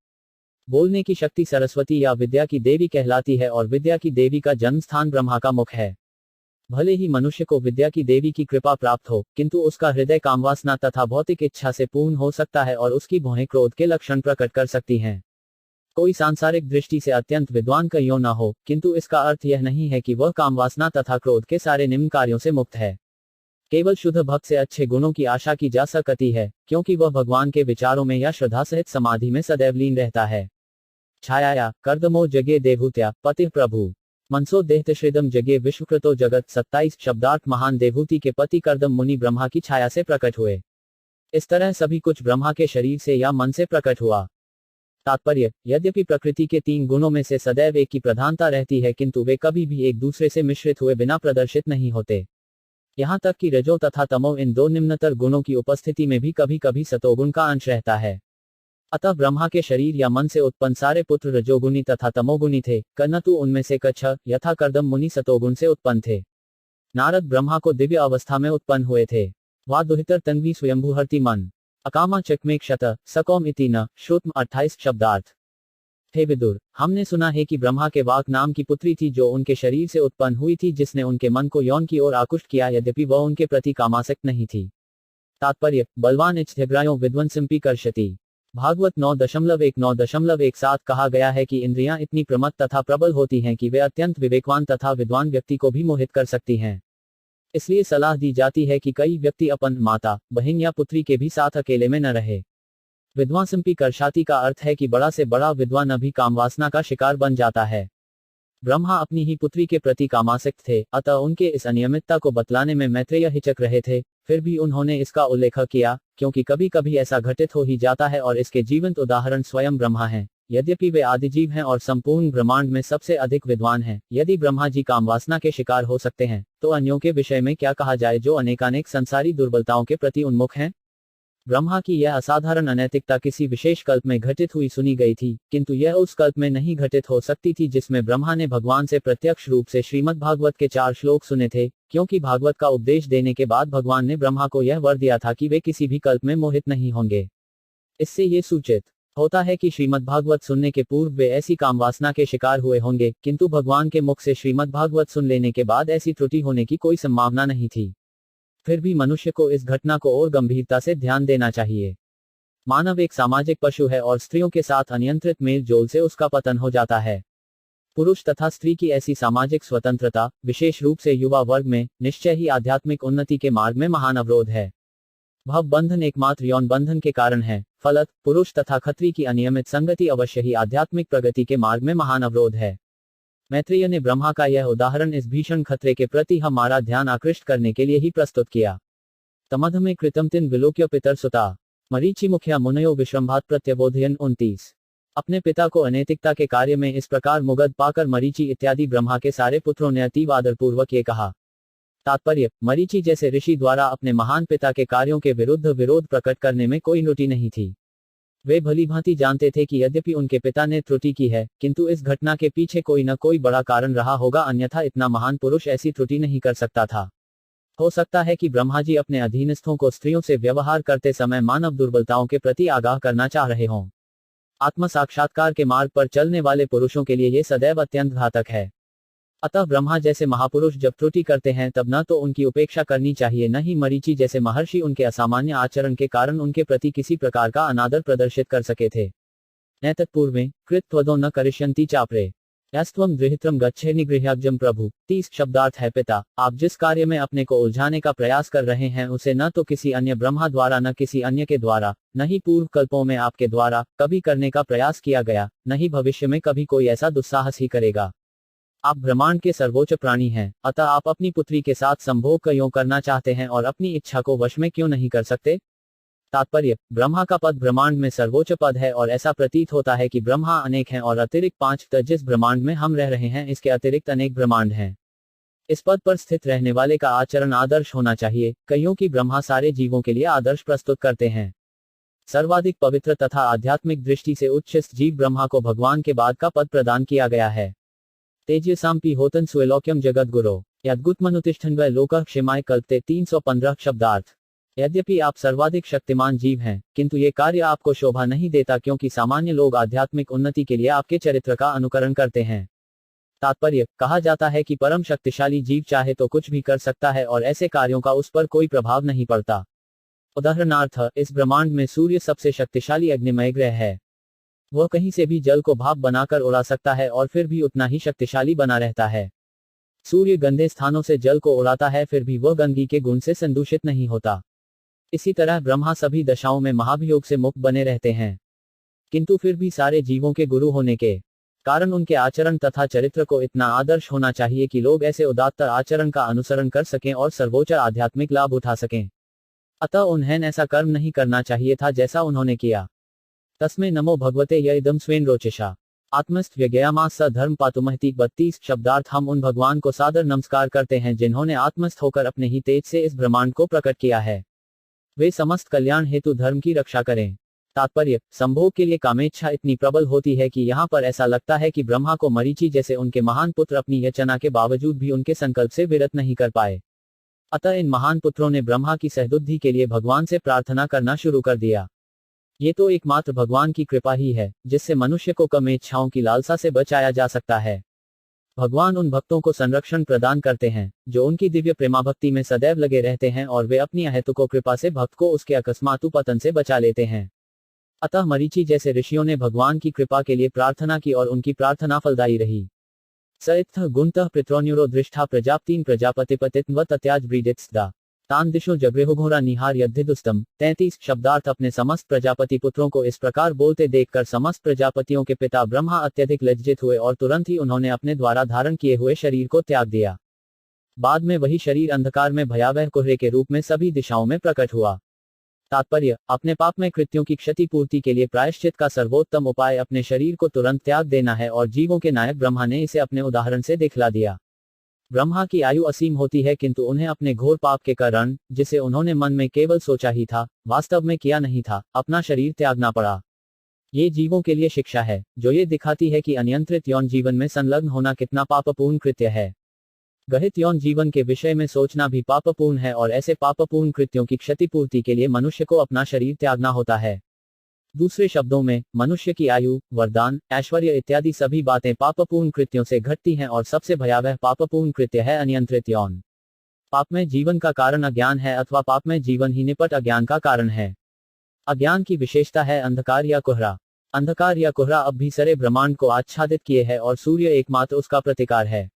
बोलने की शक्ति सरस्वती या विद्या की देवी कहलाती है और विद्या की देवी का जन्म स्थान ब्रह्मा का मुख है। भले ही मनुष्य को विद्या की देवी की कृपा प्राप्त हो, किंतु उसका हृदय कामवासना तथा भौतिक इच्छा से पूर्ण हो सकता है और उसकी भौहें क्रोध के लक्षण प्रकट कर सकती हैं। कोई सांसारिक दृष्टि से अत्यंत विद्वान क्यों न हो, किंतु इसका अर्थ यह नहीं है कि वह कामवासना तथा क्रोध के सारे निम्न कार्यों से मुक्त है। केवल शुद्ध भक्त से अच्छे गुणों की आशा की जा सकती है, क्योंकि वह भगवान के विचारों में या श्रद्धा सहित समाधि में सदैव लीन रहता है। छायाया कर्दमो जगे देवहूत्या पति प्रभु मनसो देहतश्रेदम जगे विश्वकृतो जगत 27 शब्दार्थ महान देवहूति के पति कर्दम मुनि ब्रह्मा की छाया से प्रकट हुए। इस तरह सभी कुछ ब्रह्मा के शरीर से या मन से प्रकट हुआ। तात्पर्य, यद्यपि प्रकृति के 3 गुणों में से सदैव एक की प्रधानता रहती है, किंतु वे कभी भी एक दूसरे से मिश्रित हुए बिना प्रदर्शित नहीं होते। यहाँ तक कि रजो तथा तमो इन 2 निम्नतर गुणों की उपस्थिति में भी कभी कभी सतोगुण का अंश रहता है। अतः ब्रह्मा के शरीर या मन से उत्पन्न सारे पुत्र रजोगुणी तथा तमोगुणी थे, कर्नतु उनमें से कच्छ यथा कर्दम मुनि सतोगुण से उत्पन्न थे। नारद ब्रह्मा को दिव्य अवस्था में उत्पन्न हुए थे। वा दुहितर तन्वी स्वयंभूहर्ति मन अकामा चकमेक शत सकौम इति न श्रुतम 28 शब्दार्थ। हे विदुर, हमने सुना है कि ब्रह्मा के वाक नाम की पुत्री थी जो उनके शरीर से उत्पन्न हुई थी, जिसने उनके मन को यौन की ओर आकृष्ट किया, यद्यपि वह उनके प्रति कामासक्त नहीं थी। तात्पर्य, बलवान इच्छ्यग्रायो विद्वंसिम्पि कर्षति। भागवत 9.1-9.17 कहा गया है कि इंद्रियां इतनी प्रमत्त तथा प्रबल होती हैं कि वे अत्यंत विवेकवान तथा विद्वान व्यक्ति को भी मोहित कर सकती हैं। इसलिए सलाह दी जाती है कि कई व्यक्ति अपन माता, बहन या पुत्री के भी साथ अकेले में न रहे। विद्वांसिम्पि कर्षाति का अर्थ है कि बड़ा से बड़ा विद्वान अभी कामवासना का शिकार बन जाता है। ब्रह्मा अपनी ही पुत्री के प्रति कामासक्त थे, अतः उनके इस अनियमितता को बतलाने में मैत्रेय हिचक रहे थे। फिर भी उन्होंने इसका उल्लेख किया, क्योंकि कभी कभी ऐसा घटित हो ही जाता है और इसके जीवंत उदाहरण स्वयं ब्रह्मा हैं। यद्यपि वे आदिजीव हैं और संपूर्ण ब्रह्मांड में सबसे अधिक विद्वान हैं, यदि ब्रह्मा जी कामवासना के शिकार हो सकते हैं, तो अन्यों के विषय में क्या कहा जाए जो अनेकानेक संसारी दुर्बलताओं के प्रति उन्मुख हैं। ब्रह्मा की यह असाधारण अनैतिकता किसी विशेष कल्प में घटित हुई सुनी गई थी, किंतु यह उस कल्प में नहीं घटित हो सकती थी जिसमें ब्रह्मा ने भगवान से प्रत्यक्ष रूप से श्रीमद् भागवत के 4 श्लोक सुने थे, क्योंकि भागवत का उपदेश देने के बाद भगवान ने ब्रह्मा को यह वर दिया था कि वे किसी भी कल्प में मोहित नहीं होंगे। इससे ये सूचित होता है कि श्रीमद् भागवत सुनने के पूर्व वे ऐसी कामवासना के शिकार हुए होंगे, किंतु भगवान के मुख से श्रीमद् भागवत सुन लेने के बाद ऐसी त्रुटि होने की कोई संभावना नहीं थी। फिर भी मनुष्य को इस घटना को और गंभीरता से ध्यान देना चाहिए। मानव एक सामाजिक पशु है और स्त्रियों के साथ अनियंत्रित मेल जोल से उसका पतन हो जाता है। पुरुष तथा स्त्री की ऐसी सामाजिक स्वतंत्रता, विशेष रूप से युवा वर्ग में, निश्चय ही आध्यात्मिक उन्नति के मार्ग में महान अवरोध है। भव बंधन एकमात्र यौन बंधन के कारण है। फलत पुरुष तथा खत्री की अनियमित संगति अवश्य ही आध्यात्मिक प्रगति के मार्ग में महान अवरोध है। मैत्रेय ने ब्रह्मा का यह उदाहरण इस भीषण खतरे के प्रति हमारा ध्यान आकृष्ट करने के लिए ही प्रस्तुत किया। तमध में कृतम तिन विलोक्य पितर सुता मरीचि मुखिया मुनयो विश्रम्भात प्रत्यबोधयन 29। अपने पिता को अनैतिकता के कार्य में इस प्रकार मुगध पाकर मरीचि इत्यादि ब्रह्मा के सारे पुत्रों ने अतीव आदरपूर्वक ये कहा। तात्पर्य, मरीचि जैसे ऋषि द्वारा अपने महान पिता के कार्यों के विरुद्ध विरोध प्रकट करने में कोई त्रुटि नहीं थी। वे भलीभांति जानते थे कि यद्यपि उनके पिता ने त्रुटि की है, किंतु इस घटना के पीछे कोई न कोई बड़ा कारण रहा होगा, अन्यथा इतना महान पुरुष ऐसी त्रुटि नहीं कर सकता था। हो सकता है कि ब्रह्मा जी अपने अधीनस्थों को स्त्रियों से व्यवहार करते समय मानव दुर्बलताओं के प्रति आगाह करना चाह रहे हों। आत्म साक्षात्कार के मार्ग पर चलने वाले पुरुषों के लिए ये सदैव अत्यंत घातक है। अतः ब्रह्मा जैसे महापुरुष जब त्रुटि करते हैं तब न तो उनकी उपेक्षा करनी चाहिए, न ही मरीचि जैसे महर्षि उनके असामान्य आचरण के कारण उनके प्रति किसी प्रकार का अनादर प्रदर्शित कर सके थे। एतत्पूर्वे कृत्वदो न करिष्यन्ति चापरे यस्त्वं गृहीत्रं गच्छे निगृह्याब्जं प्रभु। 30 शब्दार्थ है पिता, आप जिस कार्य में अपने को उलझाने का प्रयास कर रहे हैं उसे न तो किसी अन्य ब्रह्मा द्वारा, न किसी अन्य के द्वारा, न ही पूर्व कल्पों में आपके द्वारा कभी करने का प्रयास किया गया, न ही भविष्य में कभी कोई ऐसा दुस्साहस ही करेगा। आप ब्रह्मांड के सर्वोच्च प्राणी हैं, अतः आप अपनी पुत्री के साथ संभोग क्यों करना चाहते हैं और अपनी इच्छा को वश में क्यों नहीं कर सकते? तात्पर्य, ब्रह्मा का पद ब्रह्मांड में सर्वोच्च पद है और ऐसा प्रतीत होता है कि ब्रह्मा अनेक हैं और अतिरिक्त 5 जिस ब्रह्मांड में हम रह रहे हैं इसके अतिरिक्त अनेक ब्रह्मांड हैं। इस पद पर स्थित रहने वाले का आचरण आदर्श होना चाहिए, कईयों की ब्रह्मा सारे जीवों के लिए आदर्श प्रस्तुत करते हैं। सर्वाधिक पवित्र तथा आध्यात्मिक दृष्टि से उच्च जीव ब्रह्मा को भगवान के बाद का पद प्रदान किया गया है। तेजसाम्पि होतन स्वेलोक्यम जगत गुरो यद्गुत्मनुतिष्ठन् व लोकः क्षेमाय कल्पते। 315 शब्दार्थ। यद्यपि आप सर्वाधिक शक्तिमान जीव हैं, किंतु ये कार्य आपको शोभा नहीं देता क्योंकि सामान्य लोग आध्यात्मिक उन्नति के लिए आपके चरित्र का अनुकरण करते हैं। तात्पर्य, कहा जाता है कि परम शक्तिशाली जीव चाहे तो कुछ भी कर सकता है और ऐसे कार्यों का उस पर कोई प्रभाव नहीं पड़ता। उदाहरणार्थ, इस ब्रह्मांड में सूर्य सबसे शक्तिशाली अग्निमय ग्रह है। वह कहीं से भी जल को भाप बनाकर उड़ा सकता है और फिर भी उतना ही शक्तिशाली बना रहता है। सूर्य गंदे स्थानों से जल को उड़ाता है, फिर भी वह गंदगी के गुण से संदूषित नहीं होता। इसी तरह ब्रह्मा सभी दशाओं में महाभियोग से मुक्त बने रहते हैं, किंतु फिर भी सारे जीवों के गुरु होने के कारण उनके आचरण तथा चरित्र को इतना आदर्श होना चाहिए कि लोग ऐसे उदात्त आचरण का अनुसरण कर सकें और सर्वोच्च आध्यात्मिक लाभ उठा सकें। अतः उन्हें ऐसा कर्म नहीं करना चाहिए था जैसा उन्होंने किया। तस्मै नमो भगवते य इदं स्वेन रोचिषा आत्मस्थ व्यज्ञयामास स धर्म पातुमहति। 32 शब्दार्थ। हम उन भगवान को सादर नमस्कार करते हैं जिन्होंने आत्मस्थ होकर अपने ही तेज से इस ब्रह्मांड को प्रकट किया है। वे समस्त कल्याण हेतु धर्म की रक्षा करें। तात्पर्य, संभोग के लिए कामेच्छा इतनी प्रबल होती है कि यहाँ पर ऐसा लगता है कि ब्रह्मा को मरीचि जैसे उनके महान पुत्र अपनी याचना के बावजूद भी उनके संकल्प से विरत नहीं कर पाए। अतः इन महान पुत्रों ने ब्रह्मा की सहबुद्धि के लिए भगवान से प्रार्थना करना शुरू कर दिया। ये तो एकमात्र भगवान की कृपा ही है जिससे मनुष्य को कामेच्छाओं की लालसा से बचाया जा सकता है। भगवान उन भक्तों को संरक्षण प्रदान करते हैं जो उनकी दिव्य प्रेमाभक्ति में सदैव लगे रहते हैं और वे अपनी अहेतुको कृपा से भक्त को उसके अकस्मातु पतन से बचा लेते हैं। अतः मरीचि जैसे ऋषियों ने भगवान की कृपा के लिए प्रार्थना की और उनकी प्रार्थना फलदायी रही। सइत्थ गुणतः पित्रोन्युरो दृष्टा प्रजापतीन प्रजापतिपतित्व तत्याज ब्रीडित्सदा तान दिशो जगृहुघोरा निहार यद्धिदुस्तम। 33 शब्दार्थ। अपने समस्त प्रजापति पुत्रों को इस प्रकार बोलते देखकर समस्त प्रजापतियों के पिता ब्रह्मा अत्यधिक लज्जित हुए और तुरंत ही उन्होंने अपने द्वारा धारण किए हुए शरीर को त्याग दिया। बाद में वही शरीर अंधकार में भयावह कोहरे के रूप में सभी दिशाओं में प्रकट हुआ। तात्पर्य, अपने पापमय कृत्यों की क्षतिपूर्ति के लिए प्रायश्चित का सर्वोत्तम उपाय अपने शरीर को तुरंत त्याग देना है और जीवों के नायक ब्रह्मा ने इसे अपने उदाहरण से दिखला दिया। ब्रह्मा की आयु असीम होती है किंतु उन्हें अपने घोर पाप के कारण, जिसे उन्होंने मन में केवल सोचा ही था, वास्तव में किया नहीं था, अपना शरीर त्यागना पड़ा। ये जीवों के लिए शिक्षा है जो ये दिखाती है कि अनियंत्रित यौन जीवन में संलग्न होना कितना पापपूर्ण कृत्य है। गहित यौन जीवन के विषय में सोचना भी पापपूर्ण है और ऐसे पापपूर्ण कृत्यों की क्षतिपूर्ति के लिए मनुष्य को अपना शरीर त्यागना होता है। दूसरे शब्दों में, मनुष्य की आयु, वरदान, ऐश्वर्य इत्यादि सभी बातें पापपूर्ण कृत्यों से घटती हैं और सबसे भयावह पापपूर्ण कृत्य है अनियंत्रित यौन। पापमय जीवन का कारण अज्ञान है अथवा पापमय जीवन ही निपट अज्ञान का कारण है। अज्ञान की विशेषता है अंधकार या कोहरा। अंधकार या कोहरा अब भी सारे ब्रह्मांड को आच्छादित किए है और सूर्य एकमात्र उसका प्रतिकार है।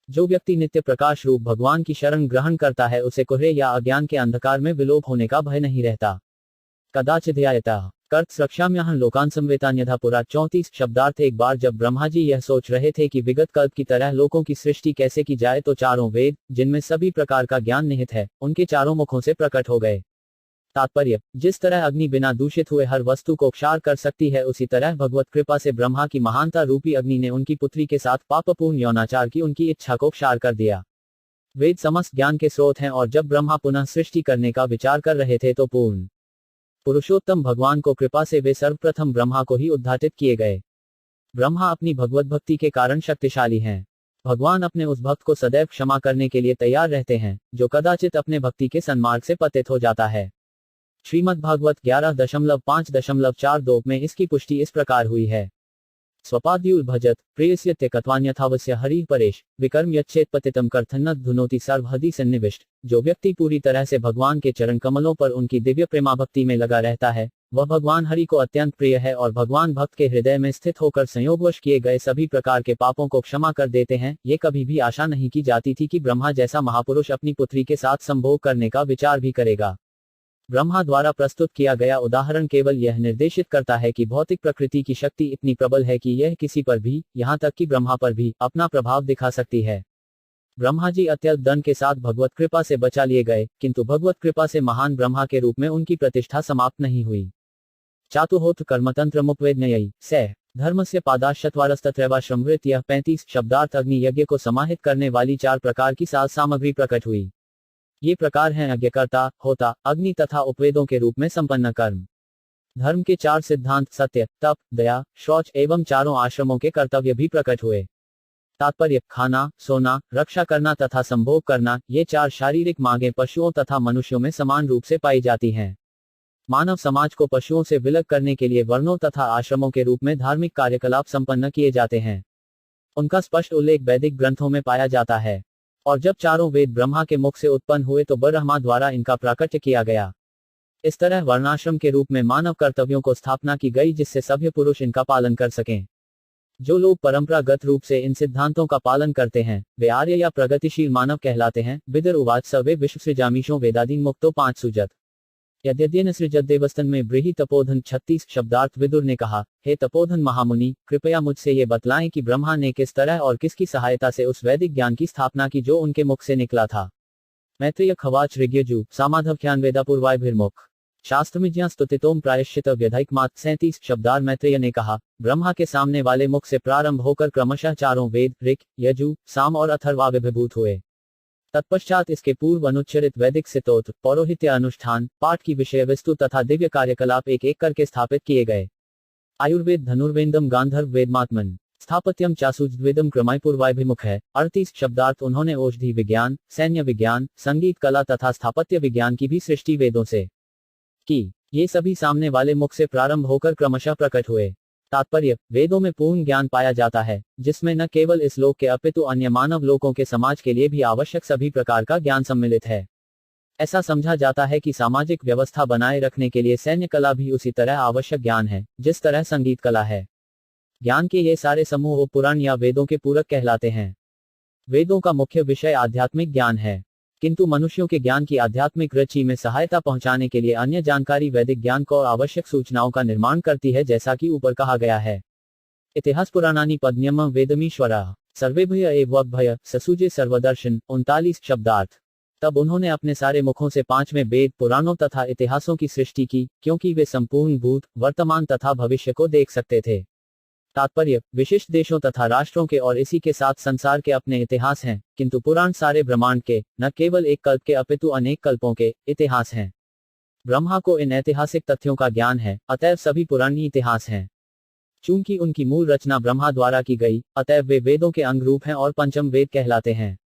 जो व्यक्ति नित्य प्रकाश रूप भगवान की शरण ग्रहण करता है उसे कोहरे या अज्ञान के अंधकार में विलोप होने का भय नहीं रहता। कदाचिद्यायतः कर्त रक्षाम्यहं लोकान संवेतान्यथा पुरा। 34 शब्दार्थ। एक बार जब ब्रह्मा जी यह सोच रहे थे कि विगत कल्प की तरह लोकों की सृष्टि कैसे की जाए तो चारों वेद, जिनमें सभी प्रकार का ज्ञान निहित है, उनके चारों मुखों से प्रकट हो गए। तात्पर्य, जिस तरह अग्नि बिना दूषित हुए हर वस्तु को क्षार कर सकती है उसी तरह भगवत कृपा से ब्रह्मा की महानता रूपी अग्नि ने उनकी पुत्री के साथ पापपूर्ण यौनाचार की उनकी इच्छा को क्षार कर दिया। वेद समस्त ज्ञान के स्रोत हैं और जब ब्रह्मा पुनः सृष्टि करने का विचार कर रहे थे तो पूर्ण पुरुषोत्तम भगवान को कृपा से वे सर्वप्रथम ब्रह्मा को ही उद्घाटित किए गए। ब्रह्मा अपनी भगवत भक्ति के कारण शक्तिशाली हैं। भगवान अपने उस भक्त को सदैव क्षमा करने के लिए तैयार रहते हैं जो कदाचित अपने भक्ति के सन्मार्ग से पतित हो जाता है। श्रीमद्भागवत 11.5.42 में इसकी पुष्टि इस प्रकार हुई है। स्वपाद्युल भजत प्रेयस्यत्य कत्वान्यथावस्य हरि परेश विकर्म यच्चेत पतितम कर्थन्नत धुनोति सर्वहदि सन्निविष्ट। जो व्यक्ति पूरी तरह से भगवान के चरण कमलों पर उनकी दिव्य प्रेमाभक्ति में लगा रहता है, वह भगवान हरि को अत्यंत प्रिय है और भगवान भक्त के हृदय में स्थित होकर संयोगवश किए गए सभी प्रकार के पापों को क्षमा कर देते हैं। ये कभी भी आशा नहीं की जाती थी कि ब्रह्मा जैसा महापुरुष अपनी पुत्री के साथ संभोग करने का विचार भी करेगा। ब्रह्मा द्वारा प्रस्तुत किया गया उदाहरण केवल यह निर्देशित करता है कि भौतिक प्रकृति की शक्ति इतनी प्रबल है कि यह किसी पर भी, यहाँ तक कि ब्रह्मा पर भी, अपना प्रभाव दिखा सकती है। ब्रह्मा जी अत्यल्प दंड के साथ भगवत कृपा से बचा लिए गए, किंतु भगवत कृपा से महान ब्रह्मा के रूप में उनकी प्रतिष्ठा समाप्त नहीं हुई। चातुहोत्र कर्मतंत्र मुपवेदनयी सह धर्मस्य पादाश्चत्वारस्तत्रैवाश्रमवृत। यह 35 शब्दार्थ अग्नि यज्ञ को समाहित करने वाली 4 प्रकार की साज सामग्री प्रकट हुई। ये प्रकार हैं यज्ञकर्ता, होता, अग्नि तथा उपवेदों के रूप में संपन्न कर्म। धर्म के 4 सिद्धांत सत्य, तप, दया, शौच एवं चारों आश्रमों के कर्तव्य भी प्रकट हुए। तात्पर्य, खाना, सोना, रक्षा करना तथा संभोग करना, ये 4 शारीरिक मांगें पशुओं तथा मनुष्यों में समान रूप से पाई जाती हैं। मानव समाज को पशुओं से विलग करने के लिए वर्णों तथा आश्रमों के रूप में धार्मिक कार्यकलाप संपन्न किए जाते हैं। उनका स्पष्ट उल्लेख वैदिक ग्रंथों में पाया जाता है। और जब चारों वेद ब्रह्मा के मुख से उत्पन्न हुए तो ब्रह्मा द्वारा इनका प्राकट्य किया गया। इस तरह वर्णाश्रम के रूप में मानव कर्तव्यों को स्थापना की गई जिससे सभ्य पुरुष इनका पालन कर सकें। जो लोग परंपरागत रूप से इन सिद्धांतों का पालन करते हैं वे आर्य या प्रगतिशील मानव कहलाते हैं। विदुर उवाच स वे विश्वसृजामीशो वेदादीन मुक्तो 5 सुजत। यद्यद्येन सृजत देवस्तन में ब्रीहि तपोधन 36 शब्दार्थ। विदुर ने कहा, हे तपोधन महामुनि, कृपया मुझसे ये बतलाएं कि ब्रह्मा ने किस तरह और किसकी सहायता से उस वैदिक ज्ञान की स्थापना की जो उनके मुख से निकला था। मैत्रेय खवाच ऋग्यजु सामाधव्यान वेदापूर्वाभिर्मुख शास्त्रमिज्ञा स्तुतितोम प्रायश्चित व्यधिकमात 37 शब्दार। मैत्रेय ने कहा, ब्रह्मा के सामने वाले मुख से प्रारंभ होकर क्रमशः चारों वेद ऋक, यजु, साम और अथर्वाभिभूत हुए। तत्पश्चात इसके पूर्व अनुच्चरित वैदिक स्तोत्र, पौरोहित्य अनुष्ठान, पाठ की विषय वस्तु तथा दिव्य कार्यकलाप एक एक करके स्थापित किए गए। आयुर्वेद धनुर्वेदम गांधर्व वेदमात्मन स्थापत्यम चासुज्वेदम क्रमायपूर्वाभिमुख है। 38 शब्दार्थ। उन्होंने औषधि विज्ञान, सैन्य विज्ञान, संगीत कला तथा स्थापत्य विज्ञान की भी सृष्टि वेदों से की। ये सभी सामने वाले मुख से प्रारंभ होकर क्रमशः प्रकट हुए। तात्पर्य, वेदों में पूर्ण ज्ञान पाया जाता है जिसमें न केवल इस लोक के अपितु अन्य मानव लोकों के समाज के लिए भी आवश्यक सभी प्रकार का ज्ञान सम्मिलित है। ऐसा समझा जाता है कि सामाजिक व्यवस्था बनाए रखने के लिए सैन्य कला भी उसी तरह आवश्यक ज्ञान है जिस तरह संगीत कला है। ज्ञान के ये सारे समूह पुराण या वेदों के पूरक कहलाते हैं। वेदों का मुख्य विषय आध्यात्मिक ज्ञान है, किंतु मनुष्यों के ज्ञान की आध्यात्मिक रुचि में सहायता पहुंचाने के लिए अन्य जानकारी वैदिक ज्ञान को आवश्यक सूचनाओं का निर्माण करती है, जैसा कि ऊपर कहा गया है। इतिहास पुराणानि पद्यम वेदमीश्वरा सर्वेभय एवभय ससुजे सर्वदर्शन 39 शब्दार्थ। तब उन्होंने अपने सारे मुखों से 5वें वेद, पुराणों तथा इतिहासों की सृष्टि की, क्योंकि वे संपूर्ण भूत, वर्तमान तथा भविष्य को देख सकते थे। तात्पर्य, विशिष्ट देशों तथा राष्ट्रों के और इसी के साथ संसार के अपने इतिहास हैं, किंतु पुराण सारे ब्रह्मांड के, न केवल एक कल्प के अपितु अनेक कल्पों के इतिहास हैं। ब्रह्मा को इन ऐतिहासिक तथ्यों का ज्ञान है, अतएव सभी पुरानी इतिहास हैं। चूंकि उनकी मूल रचना ब्रह्मा द्वारा की गई, अतएव वे वेदों के अंग रूप हैं और पंचम वेद कहलाते हैं।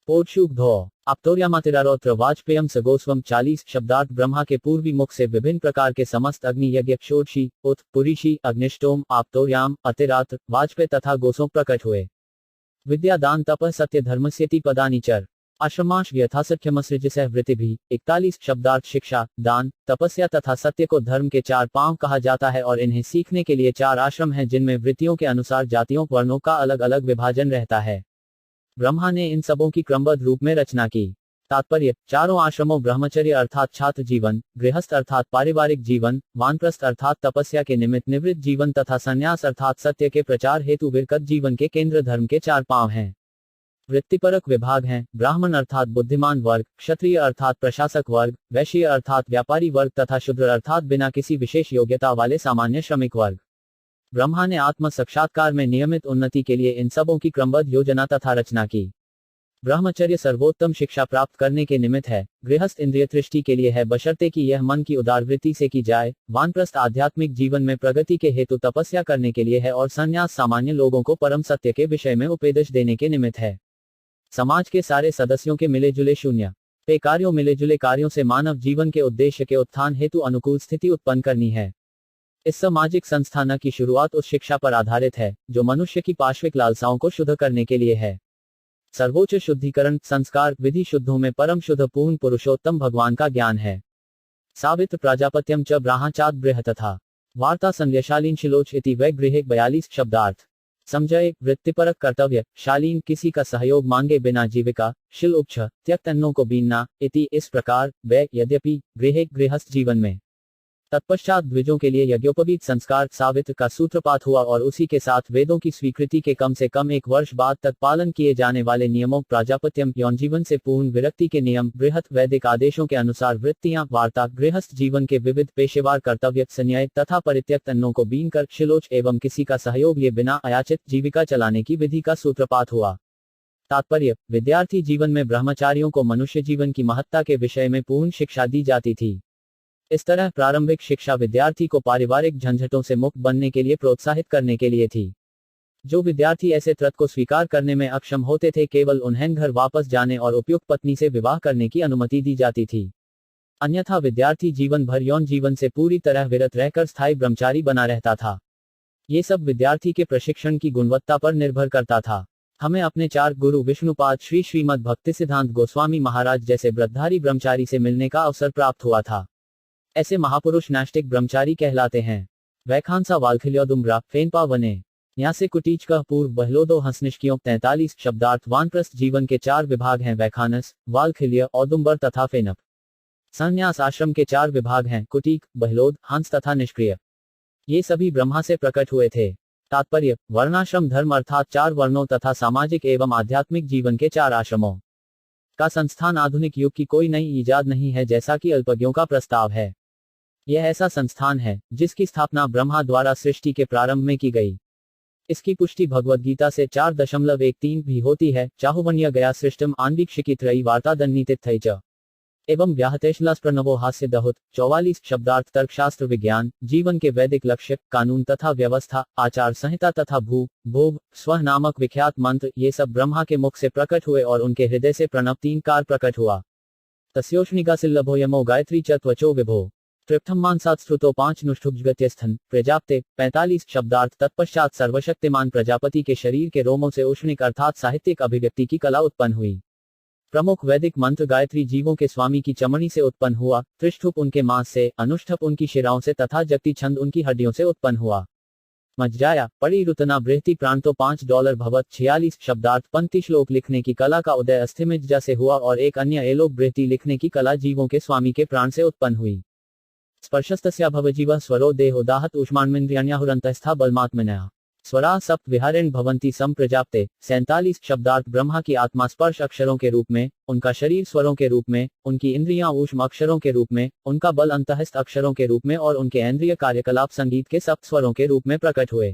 पोर्शुभ्धो आप्तोर्यामातिरारोत्र वाजपेयम सगोस्वम 40 शब्दार्थ। ब्रह्मा के पूर्वी मुख से विभिन्न प्रकार के समस्त अग्नि यज्ञ षोडशी, उत, पुरीशी, अग्निष्टोम, आप्तोर्याम, अतिरात्र, वाजपेय तथा गोसों प्रकट हुए। विद्या दान तप सत्य धर्मस्यति पदानि चर आश्रमाश यथासख्यमसृजसह वृत्तिभिः 41 शब्दार्थ। शिक्षा, दान, तपस्या तथा सत्य को धर्म के 4 पांव कहा जाता है और इन्हें सीखने के लिए 4 आश्रम हैं जिनमें वृत्तियों के अनुसार जातियों वर्णों का अलग अलग विभाजन रहता है। ब्रह्मा ने इन सबों की क्रमबद्ध रूप में रचना की। तात्पर्य, चारों आश्रमों ब्रह्मचर्य अर्थात छात्र जीवन, गृहस्थ अर्थात पारिवारिक जीवन, वानप्रस्थ अर्थात तपस्या के निमित्त निवृत्त जीवन तथा संन्यास अर्थात सत्य के प्रचार हेतु विरकत जीवन के केंद्र धर्म के 4 पांव हैं। वृत्तिपरक विभाग हैं ब्राह्मण अर्थात बुद्धिमान वर्ग, क्षत्रिय अर्थात प्रशासक वर्ग, वैश्य अर्थात व्यापारी वर्ग तथा शूद्र अर्थात बिना किसी विशेष योग्यता वाले सामान्य श्रमिक वर्ग। ब्रह्मा ने आत्म साक्षात्कार में नियमित उन्नति के लिए इन सबों की क्रमबद्ध योजना तथा रचना की। ब्रह्मचर्य सर्वोत्तम शिक्षा प्राप्त करने के निमित्त है, गृहस्थ इंद्रिय तृष्टि के लिए है बशर्ते कि यह मन की उदारवृत्ति से की जाए, वानप्रस्थ आध्यात्मिक जीवन में प्रगति के हेतु तपस्या करने के लिए है और संन्यास सामान्य लोगों को परम सत्य के विषय में उपदेश देने के निमित्त है। समाज के सारे सदस्यों के मिले-जुले शून्य पे कार्यों मिले-जुले कार्यों से मानव जीवन के उद्देश्य के उत्थान हेतु अनुकूल स्थिति उत्पन्न करनी है। इस सामाजिक संस्थान की शुरुआत उस शिक्षा पर आधारित है जो मनुष्य की पाश्विक लालसाओं को शुद्ध करने के लिए है। सर्वोच्च शुद्धिकरण संस्कार विधि शुद्धों में परम शुद्ध पूर्ण पुरुषोत्तम भगवान का ज्ञान है। सावित्र प्राजापत्यम च ब्राहाचाद बृहतथा वार्ता संध्यशालीन शिलोच इति वै गृहे 42 शब्दार्थ। समझय वृत्तिपरक कर्तव्य शालीन किसी का सहयोग मांगे बिना जीविका शिल उपछ त्यक्त अन्नों को बीनना इति इस प्रकार वै यद्यपि गृहे गृहस्थ जीवन में। तत्पश्चात द्विजों के लिए यज्ञोपवीत संस्कार सावित्र का सूत्रपात हुआ और उसी के साथ वेदों की स्वीकृति के कम से कम 1 वर्ष बाद तक पालन किए जाने वाले नियमों प्राजापत्यम यौन जीवन से पूर्ण विरक्ति के नियम बृहत वैदिक आदेशों के अनुसार वृत्तियां वार्ता गृहस्थ जीवन के विविध पेशेवार कर्तव्य संन्याय तथा परित्यक्त अन्नों को बीनकर शिलोच एवं किसी का सहयोग लिए बिना अयाचित जीविका चलाने की विधि का सूत्रपात हुआ। तात्पर्य विद्यार्थी जीवन में ब्रह्मचारियों को मनुष्य जीवन की महत्ता के विषय में पूर्ण शिक्षा दी जाती थी। इस तरह प्रारंभिक शिक्षा विद्यार्थी को पारिवारिक झंझटों से मुक्त बनने के लिए प्रोत्साहित करने के लिए थी। जो विद्यार्थी ऐसे त्रुटि को स्वीकार करने में अक्षम होते थे केवल उन्हें घर वापस जाने और उपयुक्त पत्नी से विवाह करने की अनुमति दी जाती थी। अन्यथा विद्यार्थी जीवन भर यौन जीवन से पूरी तरह विरत रहकर स्थायी ब्रह्मचारी बना रहता था। ये सब विद्यार्थी के प्रशिक्षण की गुणवत्ता पर निर्भर करता था। हमें अपने 4 गुरु विष्णुपाद श्री श्रीमद् भक्तिसिद्धांत गोस्वामी महाराज जैसे व्रतधारी ब्रह्मचारी से मिलने का अवसर प्राप्त हुआ था। ऐसे महापुरुष नैष्टिक ब्रह्मचारी कहलाते हैं। वैखांसा वालखिल्योदुम्ब्रा फेनपा वने न्यासे कुटीच का पूर्व बहलोदो हंसनिष्कियों 43 शब्दार्थ वानप्रस्थ जीवन के 4 विभाग हैं वैखानस वालखिल्य औदुम्बर तथा फेनप। संन्यास आश्रम के 4 विभाग हैं कुटीक बहलोद हंस तथा निष्क्रिय। ये सभी ब्रह्मा से प्रकट हुए थे। तात्पर्य वर्णाश्रम धर्म अर्थात 4 वर्णों तथा सामाजिक एवं आध्यात्मिक जीवन के 4 आश्रमों का संस्थान आधुनिक युग की कोई नई ईजाद नहीं है जैसा कि अल्पज्ञों का प्रस्ताव है। यह ऐसा संस्थान है जिसकी स्थापना ब्रह्मा द्वारा सृष्टि के प्रारंभ में की गई। इसकी पुष्टि भगवद गीता से 4.13 भी होती है। चाहुवन्य गया सृष्टम आन्वीक्षिकी त्रयी वार्ता दन्नीतिथै च एवं व्याहतेशलास प्रणवो हास्य दहुत 44 शब्दार्थ तर्कशास्त्र विज्ञान जीवन के वैदिक लक्ष्य कानून तथा व्यवस्था आचार संहिता तथा भोग स्व नामक विख्यात मंत्र ये सब ब्रह्मा के मुख से प्रकट हुए और उनके हृदय से प्रणव 3 कार प्रकट हुआ। तस्योष्णिका सिल्लभो यमो गायत्री च त्वचो विभो तृप्तमान 7 श्रुतो 5 नुष्ठुगत्यस्थन प्रजापते 45 शब्दार्थ तत्पश्चात सर्वशक्तिमान प्रजापति के शरीर के रोमों से उष्णिक अर्थात साहित्यिक अभिव्यक्ति की कला उत्पन्न हुई। प्रमुख वैदिक मंत्र गायत्री जीवों के स्वामी की चमड़ी से उत्पन्न हुआ, त्रिष्ठुप उनके मांस से, अनुष्ठप उनकी शिराओं से तथा जगती छंद उनकी हड्डियों से उत्पन्न हुआ। मज्जाया पड़ी रुतना बृहति प्रांतो $5 भवत 46 शब्दार्थ पंक्ति श्लोक लिखने की कला का उदय अस्थिमज्जा से हुआ और एक अन्य एलोक बृहति लिखने की कला जीवों के स्वामी के प्राण से उत्पन्न हुई। स्पर्शस्तस्या भवजीवः स्वरो देहोदाहत ऊष्माण्मेन्द्रियाण्याहुरन्तःस्था बलमात्मनः स्वरा सप्त विहारेण भवन्ति संप्रजाप्ते 47 शब्दार्थ ब्रह्मा की आत्मा स्पर्श अक्षरों के रूप में, उनका शरीर स्वरों के रूप में, उनकी इंद्रियां ऊष्म अक्षरों के रूप में, उनका बल अंतःस्थ अक्षरों के रूप में और उनके इंद्रिय कार्यकलाप संगीत के सप्त स्वरों के रूप में प्रकट हुए।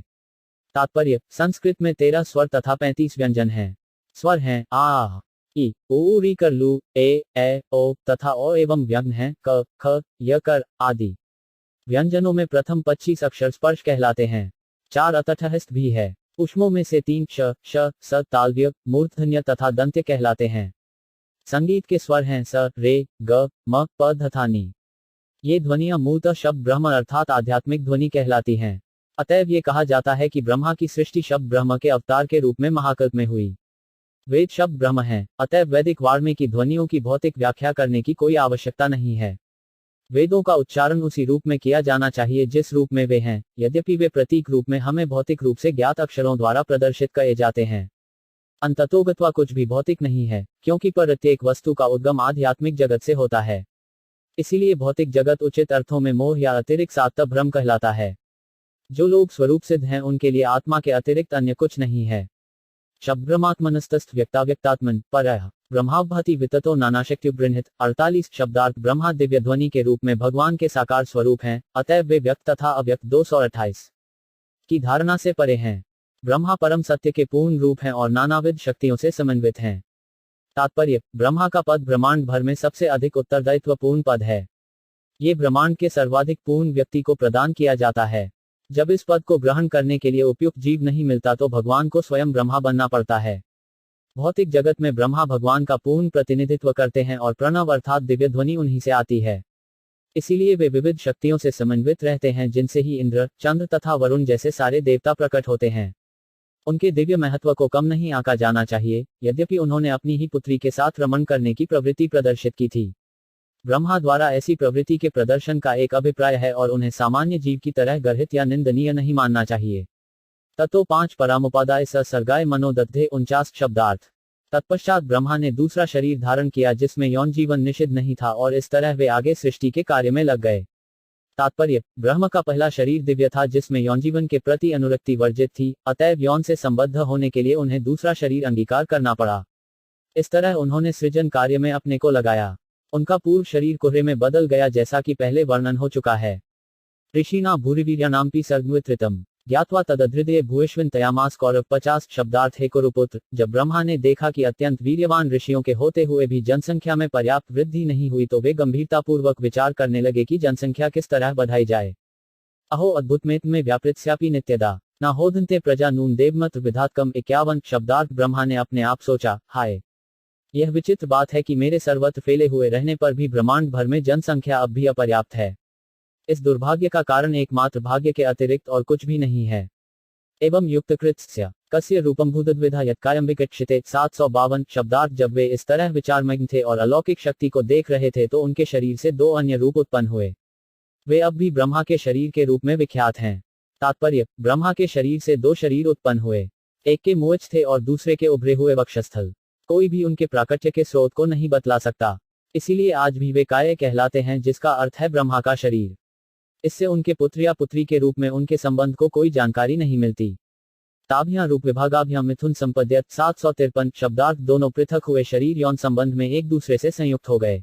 तात्पर्य संस्कृत में 13 स्वर तथा 35 व्यंजन हैं। स्वर हैं आ ई ऊ री कर लू ए ओ तथा ओ एवं व्यंजन हैं क ख य कर आदि। व्यंजनों में प्रथम 25 अक्षर स्पर्श कहलाते हैं। 4 अतटस्थ भी है। ऊष्मों में से 3 श स तालव्य मूर्धन्य तथा दंत्य कहलाते हैं। संगीत के स्वर हैं स रे ग म प तथा नी। ये ध्वनियां मूलतः शब्द ब्रह्म अर्थात आध्यात्मिक ध्वनि कहलाती हैं। अतएव ये कहा जाता है कि ब्रह्मा की सृष्टि शब्द ब्रह्म के अवतार के रूप में महाकल्प में हुई। वेद शब्द ब्रह्म है, अतएव वैदिक वाग्मी की ध्वनियों की भौतिक व्याख्या करने की कोई आवश्यकता नहीं है। वेदों का उच्चारण उसी रूप में किया जाना चाहिए जिस रूप में वे हैं, यद्यपि वे प्रतीक रूप में हमें भौतिक रूप से ज्ञात अक्षरों द्वारा प्रदर्शित किए जाते हैं। अंततोगत्वा कुछ भी भौतिक नहीं है, क्योंकि प्रत्येक वस्तु का उद्गम आध्यात्मिक जगत से होता है। इसीलिए भौतिक जगत उचित अर्थों में मोह या अतिरिक्त सात्व भ्रम कहलाता है। जो लोग स्वरूप सिद्ध हैं उनके लिए आत्मा के अतिरिक्त अन्य कुछ नहीं है। शब्द ब्रह्मात्मनस्तस्थ व्यक्ताव्यक्तात्मन परः ब्रह्मावभाति विततो नानाशक्त्युपगृह्णित 48 शब्दार्थ ब्रह्मा दिव्य ध्वनि के रूप में भगवान के साकार स्वरूप हैं, अतएव वे व्यक्त तथा अव्यक्त 228 की धारणा से परे हैं। ब्रह्मा परम सत्य के पूर्ण रूप हैं और नानाविध शक्तियों से समन्वित हैं। तात्पर्य ब्रह्मा का पद ब्रह्मांड भर में सबसे अधिक उत्तरदायित्वपूर्ण पद है। ये ब्रह्मांड के सर्वाधिक पूर्ण व्यक्ति को प्रदान किया जाता है। जब इस पद को ग्रहण करने के लिए उपयुक्त जीव नहीं मिलता तो भगवान को स्वयं ब्रह्मा बनना पड़ता है। भौतिक जगत में ब्रह्मा भगवान का पूर्ण प्रतिनिधित्व करते हैं और प्रणव अर्थात दिव्य ध्वनि उन्हीं से आती है। इसीलिए वे विविध शक्तियों से समन्वित रहते हैं, जिनसे ही इंद्र, चंद्र तथा वरुण जैसे सारे देवता प्रकट होते हैं। उनके दिव्य महत्व को कम नहीं आंका जाना चाहिए, यद्यपि उन्होंने अपनी ही पुत्री के साथ रमण करने की प्रवृत्ति प्रदर्शित की थी। ब्रह्मा द्वारा ऐसी प्रवृत्ति के प्रदर्शन का एक अभिप्राय है और उन्हें सामान्य जीव की तरह गर्हित या निंदनीय नहीं मानना चाहिए। ततो 5 परामुपादाय स सर्गाय मनोदध्ये 49 शब्दार्थ। तत्पश्चात ब्रह्मा ने दूसरा शरीर धारण किया जिसमें यौन जीवन निषिद्ध नहीं था और इस तरह वे आगे सृष्टि के कार्य में लग गए। तात्पर्य, ब्रह्म का पहला शरीर दिव्य था जिसमें यौन जीवन के प्रति अनुरक्ति वर्जित थी, अतएव यौन से संबद्ध होने के लिए उन्हें दूसरा शरीर अंगीकार करना पड़ा। इस तरह उन्होंने सृजन कार्य में अपने को लगाया। उनका पूर्व शरीर कोहरे में बदल गया, जैसा कि पहले वर्णन हो चुका है। ऋषिना भूरिवीर्यानाम्पि सर्गवितृतम् ज्ञात्वा तदधृदये भूयश्विन तयामास कौरव 50 शब्दार्थ हे कुरुपुत्र। जब ब्रह्मा ने देखा कि अत्यंत वीर्यवान ऋषियों के होते हुए भी जनसंख्या में पर्याप्त वृद्धि नहीं हुई तो वे गंभीरतापूर्वक विचार करने लगे कि जनसंख्या किस तरह बढ़ाई जाए। अहो अद्भुतमेत में व्यापृत्स्यापि नित्यदा न होधन्ते प्रजा नून देवमत विधातकम 51 शब्दार्थ। ब्रह्मा ने अपने आप सोचा, हाय, यह विचित्र बात है कि मेरे सर्वत्र फैले हुए रहने पर भी ब्रह्मांड भर में जनसंख्या अब भी अपर्याप्त है। इस दुर्भाग्य का कारण एकमात्र भाग्य के अतिरिक्त और कुछ भी नहीं है। एवं युक्तकृत्स्य कस्य रूपम भूतद्विधा यत्कायम विकक्षिते 752 शब्दार्थ। जब वे इस तरह विचारमग्न थे और अलौकिक शक्ति को देख रहे थे तो उनके शरीर से 2 अन्य रूप उत्पन्न हुए। वे अब भी ब्रह्मा के शरीर के रूप में विख्यात हैं। तात्पर्य, ब्रह्मा के शरीर से 2 शरीर उत्पन्न हुए, एक के मूंछ थे और दूसरे के उभरे हुए वक्षस्थल। कोई भी उनके प्राकट्य के स्रोत को नहीं बतला सकता, इसीलिए आज भी वे काय कहलाते हैं, जिसका अर्थ है ब्रह्मा का शरीर। इससे उनके पुत्र या पुत्री के रूप में उनके संबंध को कोई जानकारी नहीं मिलती। ताभ्यां रूप विभागाभ्यां मिथुन संपद्यत 753 शब्दार्थ। दोनों पृथक हुए शरीर यौन संबंध में एक दूसरे से संयुक्त हो गए।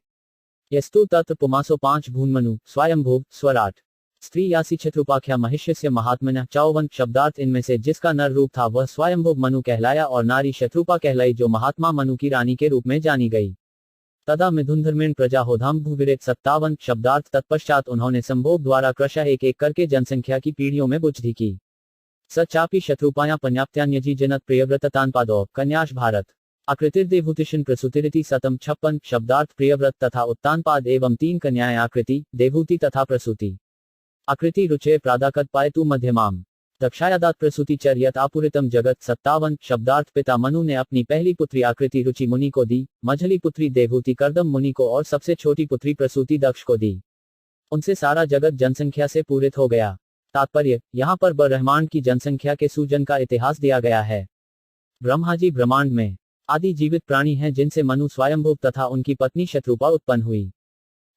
यस्तु तत्र पुमासो 5 भून्मनु स्वयंभुव स्वराट स्त्री यासी छत्रुपाख्या महिष्यस्य महात्मनः 54 शब्दार्थ। इनमें से जिसका नर रूप था वह स्वयंभुव मनु कहलाया और नारी शत्रुपा कहलाई, जो महात्मा मनु की रानी के रूप में जानी गई। तदा मिथुनधर्मेण प्रजा होधाम भूविरेत 57 शब्दार्थ। तत्पश्चात उन्होंने संभोग द्वारा क्रशः एक एक करके जनसंख्या की पीढ़ियों में बुद्धि की। स चापी शत्रुपाया पन्याप्त्यान्यजी जनत प्रियव्रततान्पादो कन्याश भारत आकृतिर्देवभूतिशन प्रसूतिरिति सतम 56 शब्दार्थ। प्रियव्रत तथा उत्तानपाद एवं 3 कन्याएं आकृति, देवभूति तथा प्रसूति। आकृति रुचय प्रादाकत पायतु मध्यमाम दक्षायादात प्रसूति चर्यत आपुरितम जगत 57 शब्दार्थ। पिता मनु ने अपनी पहली पुत्री आकृति रुचि मुनि को दी, मझली पुत्री देवहूति कर्दम मुनि को और सबसे छोटी पुत्री प्रसूति दक्ष को दी। उनसे सारा जगत जनसंख्या से पूरित हो गया। तात्पर्य, यहाँ पर ब्रह्मांड की जनसंख्या के सूजन का इतिहास दिया गया है। ब्रह्माजी ब्रह्मांड में आदि जीवित प्राणी हैं जिनसे मनु स्वयंभुव तथा उनकी पत्नी शत्रुपा उत्पन्न हुई।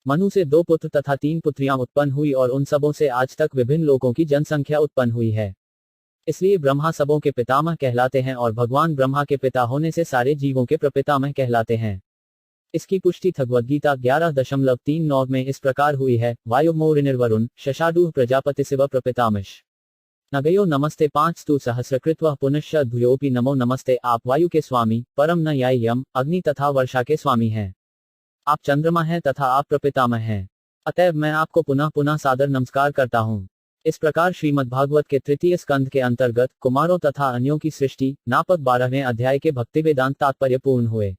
मनु से 2 पुत्र तथा 3 पुत्रियां उत्पन्न हुई और उन सबों से आज तक विभिन्न लोगों की जनसंख्या उत्पन्न हुई है। इसलिए ब्रह्मा सबों के पितामह कहलाते हैं और भगवान ब्रह्मा के पिता होने से सारे जीवों के प्रपितामह कहलाते हैं। इसकी पुष्टि भगवद्गीता 11.39 में इस प्रकार हुई है, वायुर्मोरिनिर्वरुण शशाडुः प्रजापति शिव प्रपितामश नगयो नमस्ते 5 तु सहस्रकृत्वः पुनश्च द्वयोपि नमो नमस्ते। आप वायु के स्वामी, परम न यम, अग्नि तथा वर्षा के स्वामी हैं। आप चंद्रमा हैं तथा आप प्रपितामह हैं। अतएव मैं आपको पुनः पुनः सादर नमस्कार करता हूँ। इस प्रकार श्रीमद्भागवत के 3 स्कंध के अंतर्गत कुमारों तथा अन्यों की सृष्टि नापक 12वें अध्याय के भक्ति वेदांत तात्पर्य पूर्ण हुए।